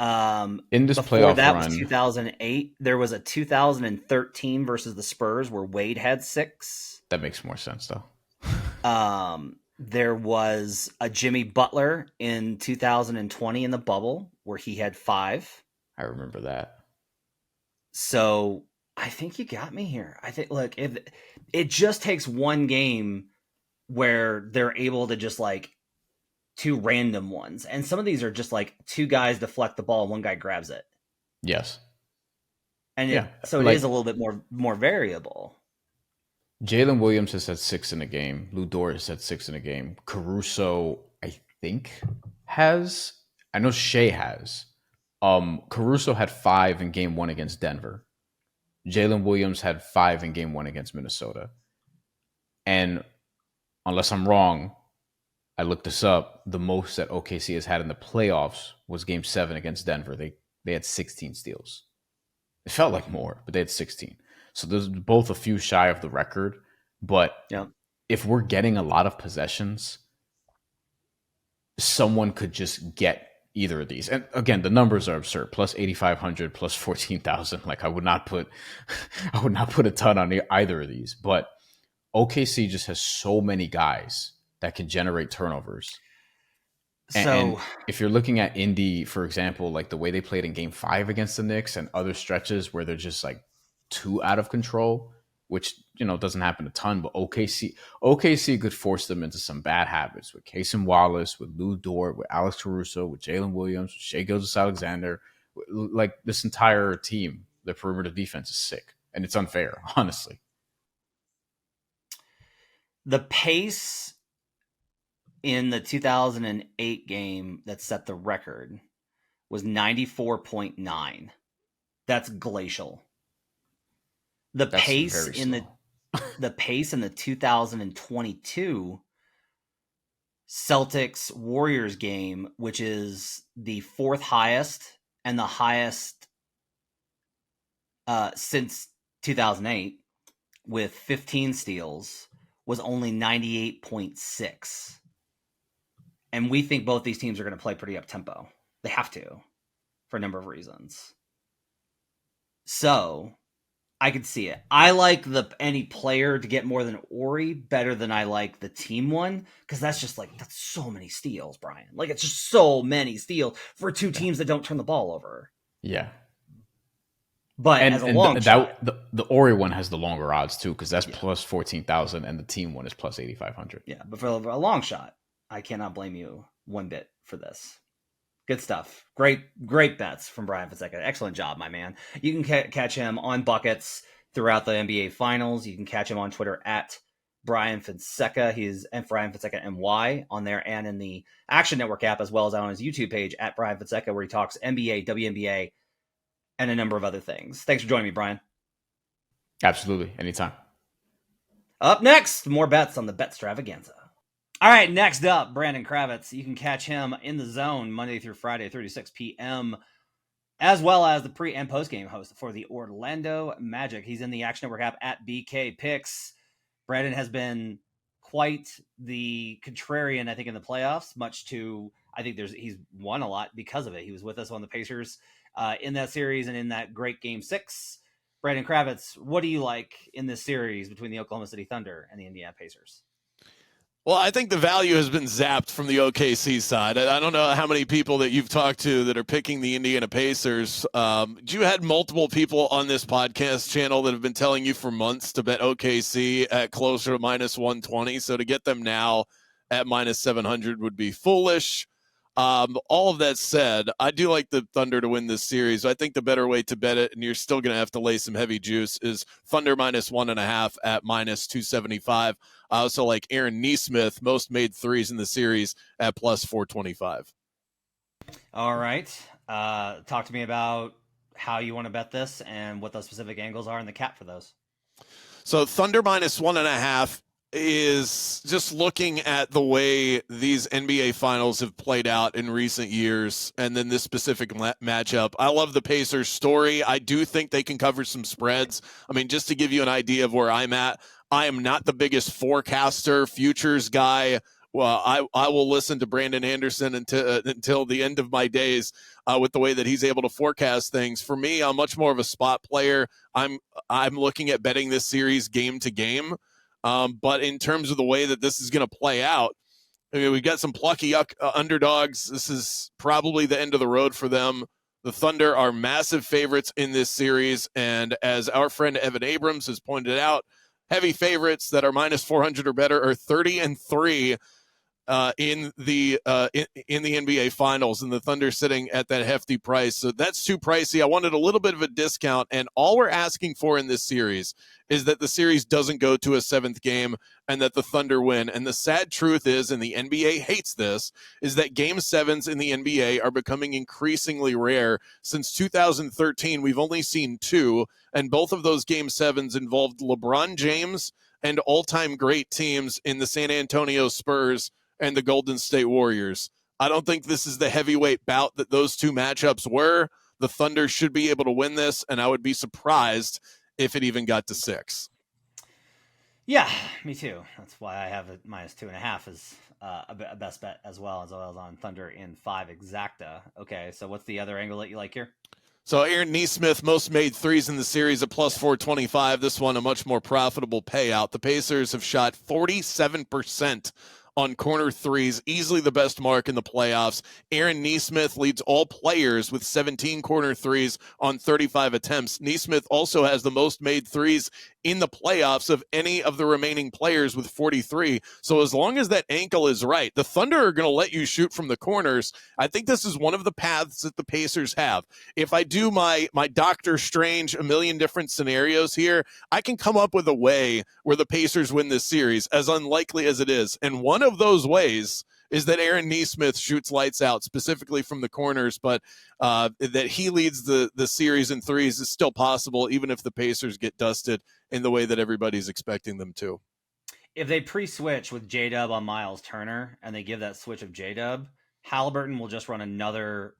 In this before playoff that run, was 2008. There was a 2013 versus the Spurs where Wade had 6. That makes more sense though. There was a Jimmy Butler in 2020 in the bubble where he had 5. I remember that. So I think you got me here. I think, look, if it just takes one game where they're able to just like 2 random ones, and some of these are just like 2 guys deflect the ball, and 1 guy grabs it. Yes. And yeah, so it is a little bit more variable. Jalen Williams has had 6 in a game. Lou Dort has had 6 in a game. Caruso, I think, has. I know Shea has. Caruso had 5 in game 1 against Denver. Jalen Williams had 5 in game 1 against Minnesota. And unless I'm wrong, I looked this up. The most that OKC has had in the playoffs was game 7 against Denver. They had 16 steals. It felt like more, but they had 16. So there's both a few shy of the record. But if we're getting a lot of possessions, someone could just get either of these. And again, the numbers are absurd. Plus 8,500, plus 14,000. Like I would not put a ton on either of these. But OKC just has so many guys that can generate turnovers. And if you're looking at Indy, for example, like the way they played in game 5 against the Knicks and other stretches where they're just like too out of control, which, doesn't happen a ton, but OKC could force them into some bad habits with Cason Wallace, with Lou Dort, with Alex Caruso, with Jalen Williams, with Shai Gilgeous-Alexander. Like this entire team, the perimeter defense is sick, and it's unfair, honestly. The pace in the 2008 game that set the record was 94.9. That's glacial. The pace in the 2022 Celtics Warriors game, which is the 4th highest and the highest since 2008 with 15 steals, was only 98.6. And we think both these teams are going to play pretty up-tempo. They have to, for a number of reasons. So I could see it. I like any player to get more than Ori better than I like the team one, because that's so many steals, Brian. Like, it's just so many steals for 2 teams that don't turn the ball over. Yeah. But as a long shot, the Ori one has the longer odds too, because that's plus 14,000, and the team one is plus 8,500. Yeah, but for a long shot, I cannot blame you one bit for this. Good stuff. Great bets from Bryan Fonseca. Excellent job, my man. You can catch him on buckets throughout the NBA Finals. You can catch him on Twitter at Bryan Fonseca. He's at Bryan Fonseca NY on there, and in the Action Network app, as well as on his YouTube page at Bryan Fonseca, where he talks NBA, WNBA, and a number of other things. Thanks for joining me, Brian. Absolutely. Anytime. Up next, more bets on the Betstravaganza. All right, next up, Brandon Kravitz. You can catch him in the zone Monday through Friday, 3 to 6 p.m., as well as the pre- and post-game host for the Orlando Magic. He's in the Action Network app at BK Picks. Brandon has been quite the contrarian, I think, in the playoffs, much to, I think he's won a lot because of it. He was with us on the Pacers in that series and in that great Game 6. Brandon Kravitz, what do you like in this series between the Oklahoma City Thunder and the Indiana Pacers? Well, I think the value has been zapped from the OKC side. I don't know how many people that you've talked to that are picking the Indiana Pacers. You had multiple people on this podcast channel that have been telling you for months to bet OKC at closer to minus 120. So to get them now at minus 700 would be foolish. All of that said, I do like the Thunder to win this series. I think the better way to bet it, and you're still going to have to lay some heavy juice, is Thunder minus 1.5 at minus 275. I also like Aaron Nesmith, most made threes in the series, at plus 425. All right. Talk to me about how you want to bet this and what those specific angles are in the cap for those. So Thunder minus 1.5 is just looking at the way these NBA finals have played out in recent years, and then this specific matchup. I love the Pacers story. I do think they can cover some spreads. I mean, just to give you an idea of where I'm at, I am not the biggest forecaster, futures guy. Well, I will listen to Brandon Anderson until the end of my days with the way that he's able to forecast things. For me, I'm much more of a spot player. I'm looking at betting this series game to game. But in terms of the way that this is going to play out, I mean, we've got some plucky underdogs. This is probably the end of the road for them. The Thunder are massive favorites in this series, and as our friend Evan Abrams has pointed out, heavy favorites that are minus 400 or better are 30-3 in the NBA Finals, and the Thunder sitting at that hefty price. So that's too pricey. I wanted a little bit of a discount, and all we're asking for in this series is that the series doesn't go to a seventh game and that the Thunder win. And the sad truth is, and the NBA hates this, is that Game 7s in the NBA are becoming increasingly rare. Since 2013, we've only seen 2, and both of those Game 7s involved LeBron James and all-time great teams in the San Antonio Spurs and the Golden State Warriors. I don't think this is the heavyweight bout that those two matchups were. The Thunder should be able to win this, and I would be surprised if it even got to 6. Yeah, me too. That's why I have it minus 2.5 as a best bet as well as on Thunder in 5 exacta. Okay, so what's the other angle that you like here? So Aaron Nesmith, most made threes in the series at plus 425. This one, a much more profitable payout. The Pacers have shot 47% on corner threes, easily the best mark in the playoffs. Aaron Nesmith leads all players with 17 corner threes on 35 attempts. Nesmith also has the most made threes in the playoffs of any of the remaining players with 43. So as long as that ankle is right, the Thunder are going to let you shoot from the corners. I think this is one of the paths that the Pacers have. If I do my Doctor Strange, a million different scenarios here, I can come up with a way where the Pacers win this series, as unlikely as it is. And one of those ways is that Aaron Nesmith shoots lights out, specifically from the corners, but that he leads the series in threes is still possible, even if the Pacers get dusted in the way that everybody's expecting them to. If they pre-switch with J-Dub on Miles Turner and they give that switch of J-Dub, Halliburton will just run another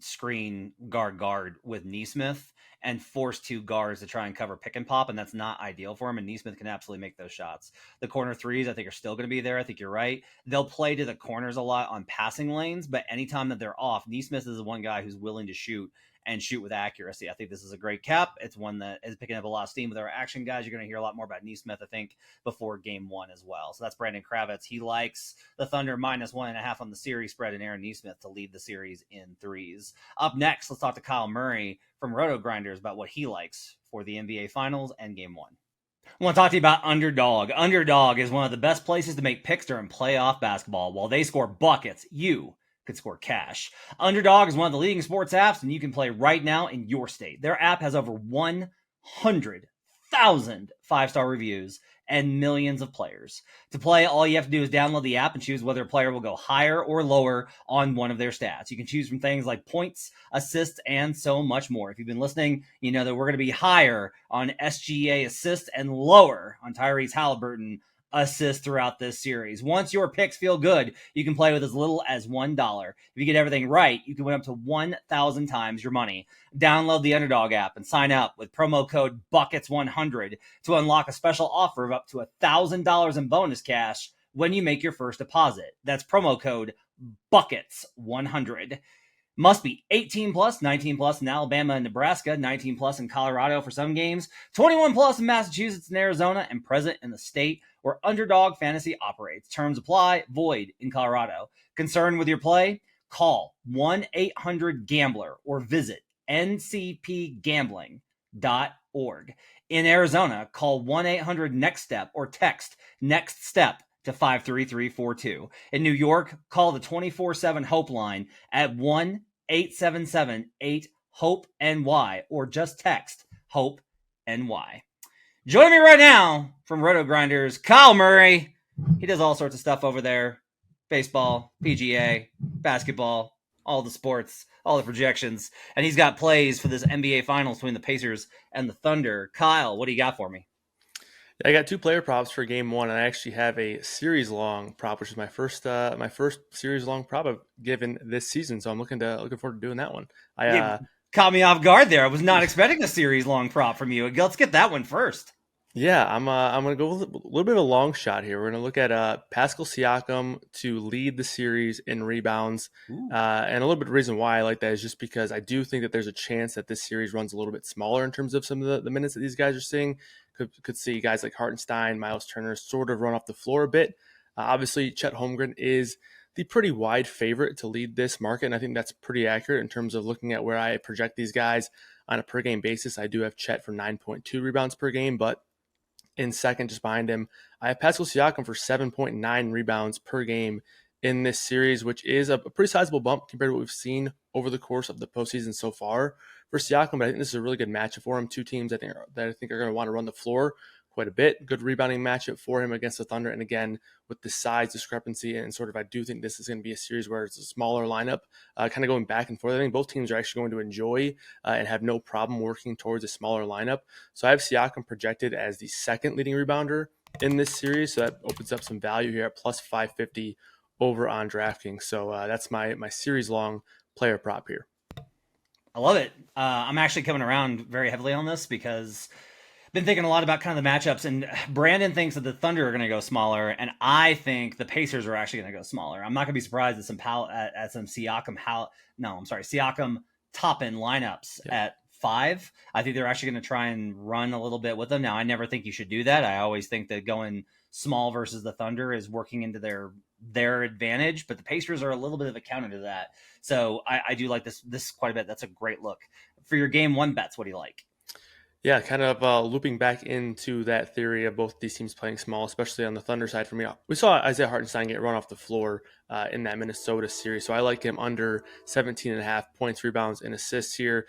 screen guard with Nesmith and force 2 guards to try and cover pick and pop, and that's not ideal for him, and Nesmith can absolutely make those shots. The corner threes, I think, are still going to be there. I think you're right. They'll play to the corners a lot on passing lanes, but anytime that they're off, Nesmith is the one guy who's willing to shoot and shoot with accuracy. I think this is a great cap. It's one that is picking up a lot of steam with our action guys. You're going to hear a lot more about Nesmith, I think, before game 1 as well. So that's Brandon Kravitz. He likes the Thunder minus 1.5 on the series spread and Aaron Nesmith to lead the series in threes. Up next, let's talk to Kyle Murray from Roto Grinders about what he likes for the NBA Finals and game 1. I want to talk to you about Underdog. Underdog is one of the best places to make picks during playoff basketball. While they score buckets, you could score cash. Underdog is one of the leading sports apps, and you can play right now in your state. Their app has over 100,000 5-star reviews and millions of players. To play, all you have to do is download the app and choose whether a player will go higher or lower on one of their stats. You can choose from things like points, assists, and so much more. If you've been listening, you know that we're going to be higher on SGA assists and lower on Tyrese Halliburton assist throughout this series. Once your picks feel good, you can play with as little as $1. If you get everything right, you can win up to 1,000 times your money. Download the Underdog app and sign up with promo code BUCKETS100 to unlock a special offer of up to $1,000 in bonus cash when you make your first deposit. That's promo code BUCKETS100. Must be 18 plus, 19 plus in Alabama and Nebraska, 19 plus in Colorado for some games, 21 plus in Massachusetts and Arizona, and present in the state where Underdog Fantasy operates. Terms apply, void in Colorado. Concerned with your play? Call 1-800-GAMBLER or visit ncpgambling.org. In Arizona, call 1-800-NEXT-STEP or text NEXT STEP to 53342. In New York, call the 24/7 Hope line at 1-877-8-HOPE-NY or just text HOPE-NY. Joining me right now from Roto Grinders, Kyle Murray. He does all sorts of stuff over there. Baseball, PGA, basketball, all the sports, all the projections. And he's got plays for this NBA Finals between the Pacers and the Thunder. Kyle, what do you got for me? I got 2 player props for game 1, and I actually have a series-long prop, which is my first series-long prop I've given this season. So I'm looking forward to doing that one. You caught me off guard there. I was not expecting a series-long prop from you. Let's get that one first. Yeah, I'm going to go with a little bit of a long shot here. We're going to look at Pascal Siakam to lead the series in rebounds. And a little bit of the reason why I like that is just because I do think that there's a chance that this series runs a little bit smaller in terms of some of the minutes that these guys are seeing. Could see guys like Hartenstein, Miles Turner sort of run off the floor a bit. Obviously, Chet Holmgren is the pretty wide favorite to lead this market, and I think that's pretty accurate in terms of looking at where I project these guys on a per game basis. I do have Chet for 9.2 rebounds per game, but in second, just behind him, I have Pascal Siakam for 7.9 rebounds per game in this series, which is a pretty sizable bump compared to what we've seen over the course of the postseason so far for Siakam. But I think this is a really good matchup for him. Two teams that I think are going to want to run the floor quite a bit. Good rebounding matchup for him against the Thunder. And again, with the size discrepancy and sort of, I do think this is going to be a series where it's a smaller lineup, kind of going back and forth. I think both teams are actually going to enjoy and have no problem working towards a smaller lineup. So I have Siakam projected as the second leading rebounder in this series. So that opens up some value here at plus 550 over on DraftKings. So that's my series long player prop here. I love it. I'm actually coming around very heavily on this because I've been thinking a lot about kind of the matchups, and Brandon thinks that the Thunder are going to go smaller, and I think the Pacers are actually going to go smaller. I'm not going to be surprised at some Siakam top end lineups at 5. I think they're actually going to try and run a little bit with them. Now, I never think you should do that. I always think that going small versus the Thunder is working into their advantage, but the Pacers are a little bit of a counter to that. So I do like this quite a bit. That's a great look. For your game one bets, what do you like? Yeah, kind of looping back into that theory of both these teams playing small, especially on the Thunder side for me. We saw Isaiah Hartenstein get run off the floor in that Minnesota series, so I like him under 17.5 points, rebounds, and assists here.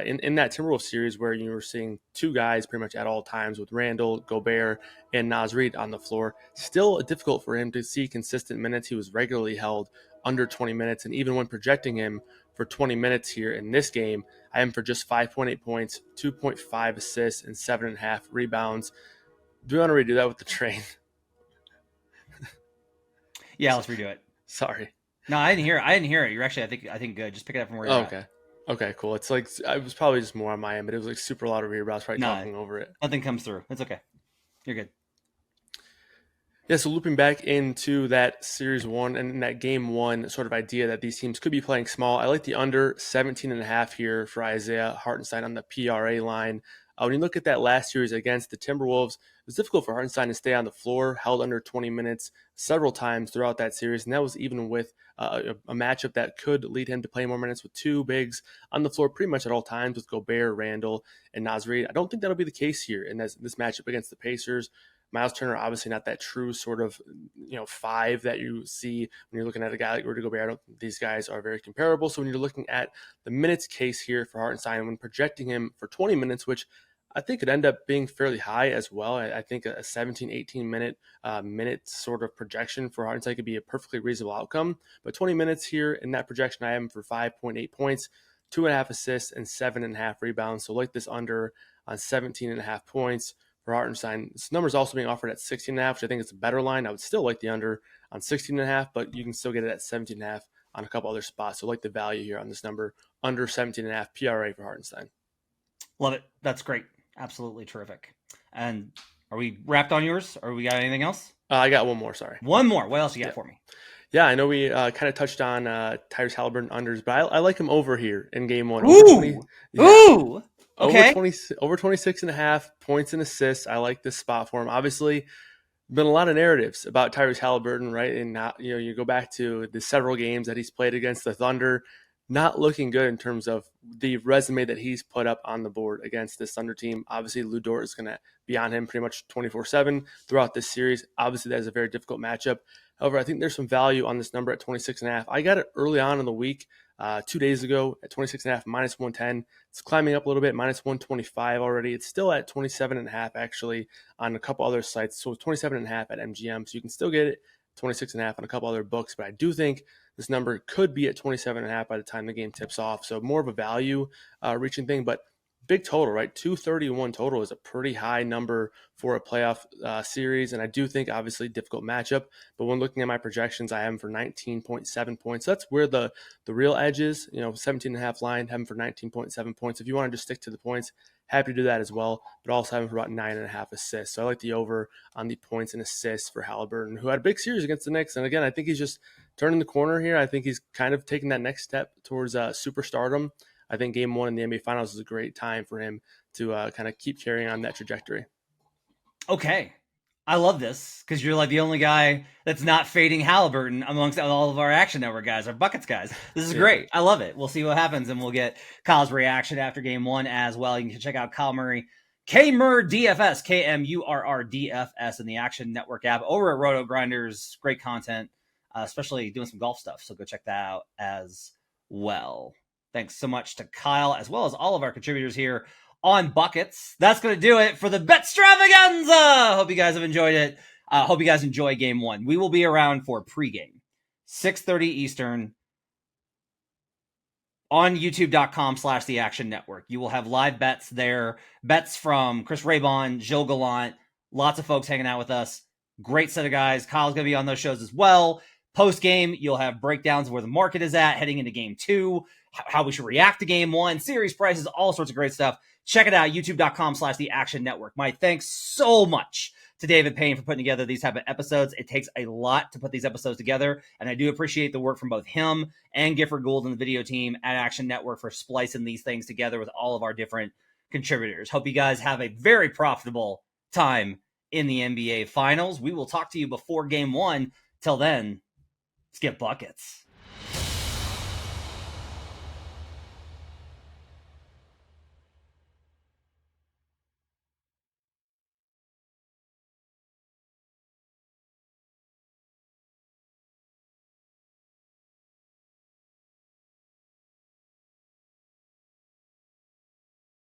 In that Timberwolves series where you were seeing two guys pretty much at all times with Randall, Gobert, and Naz Reid on the floor, still difficult for him to see consistent minutes. He was regularly held under 20 minutes, and even when projecting him for 20 minutes here in this game, I am for just 5.8 points, 2.5 assists, and 7.5 rebounds. Do you want to redo that with the train? Yeah, let's redo it. Sorry. No, I didn't hear it. You're actually, I think good. Just pick it up from where you're at. Okay. Okay, cool. It's like, it was probably just more on my end, but it was like super loud over here, but I was probably talking over it. Nothing comes through. It's okay. You're good. Yeah, so looping back into that series one and that game one sort of idea that these teams could be playing small, I like the under 17.5 here for Isaiah Hartenstein on the PRA line. When you look at that last series against the Timberwolves, it was difficult for Hartenstein to stay on the floor, held under 20 minutes several times throughout that series, and that was even with a matchup that could lead him to play more minutes with two bigs on the floor pretty much at all times with Gobert, Randall, and Naz Reid. I don't think that'll be the case here in this matchup against the Pacers. Miles Turner, obviously not that true sort of, 5 that you see when you're looking at a guy like Rudy Gobert. I don't think these guys are very comparable. So when you're looking at the minutes case here for Hartenstein, when projecting him for 20 minutes, which I think could end up being fairly high as well. I think a 17, 18 minute sort of projection for Hartenstein could be a perfectly reasonable outcome. But 20 minutes here in that projection, I have him for 5.8 points, 2.5 assists, and 7.5 rebounds. So like this under on 17.5 points for Hartenstein. This number is also being offered at 16.5, which I think is a better line. I would still like the under on 16.5, but you can still get it at 17.5 on a couple other spots. So like the value here on this number, under 17.5 PRA for Hartenstein. Love it. That's great. Absolutely terrific. And are we wrapped on yours, or we got anything else? I got one more, sorry. One more. What else you got for me? Yeah, I know we kind of touched on Tyrese Halliburton unders, but I like him over here in game one. Ooh! Ooh! Okay. Over 26.5 points and assists. I like this spot for him. Obviously, been a lot of narratives about Tyrese Halliburton, right? And now, you go back to the several games that he's played against the Thunder, not looking good in terms of the resume that he's put up on the board against this Thunder team. Obviously, Lou Dort is going to be on him pretty much 24/7 throughout this series. Obviously, that is a very difficult matchup. However, I think there's some value on this number at 26.5. I got it early on in the week, 2 days ago at 26.5, minus 110. It's climbing up a little bit, minus 125 already. It's still at 27.5 actually on a couple other sites. So 27.5 at MGM. So you can still get it 26.5 on a couple other books. But I do think this number could be at 27.5 by the time the game tips off. So more of a value reaching thing, but big total, right? 231 total is a pretty high number for a playoff series. And I do think, obviously, difficult matchup. But when looking at my projections, I have him for 19.7 points. So that's where the real edge is. 17.5 line, have him for 19.7 points. If you want to just stick to the points, happy to do that as well. But also have him for about 9.5 assists. So I like the over on the points and assists for Halliburton, who had a big series against the Knicks. And again, I think he's just turning the corner here. I think he's kind of taking that next step towards superstardom. I think game one in the NBA Finals is a great time for him to kind of keep carrying on that trajectory. Okay. I love this because you're like the only guy that's not fading Halliburton amongst all of our Action Network guys, our Buckets guys. This is great. I love it. We'll see what happens, and we'll get Kyle's reaction after game one as well. You can check out Kyle Murray, Kmurr DFS, KMURR DFS in the Action Network app over at Roto Grinders. Great content, especially doing some golf stuff. So go check that out as well. Thanks so much to Kyle, as well as all of our contributors here on Buckets. That's going to do it for the Betstravaganza. Hope you guys have enjoyed it. Hope you guys enjoy game one. We will be around for pregame, 6:30 Eastern on youtube.com/the Action Network. You will have live bets there. Bets from Chris Raybon, Gilles Gallant, lots of folks hanging out with us. Great set of guys. Kyle's going to be on those shows as well. Post game, you'll have breakdowns of where the market is at heading into game two, how we should react to game one, series prices, all sorts of great stuff. Check it out, youtube.com/the Action Network. My thanks so much to David Payne for putting together these type of episodes. It takes a lot to put these episodes together, and I do appreciate the work from both him and Gifford Gould and the video team at Action Network for splicing these things together with all of our different contributors. Hope you guys have a very profitable time in the NBA Finals. We will talk to you before game one. Till then, let's get buckets.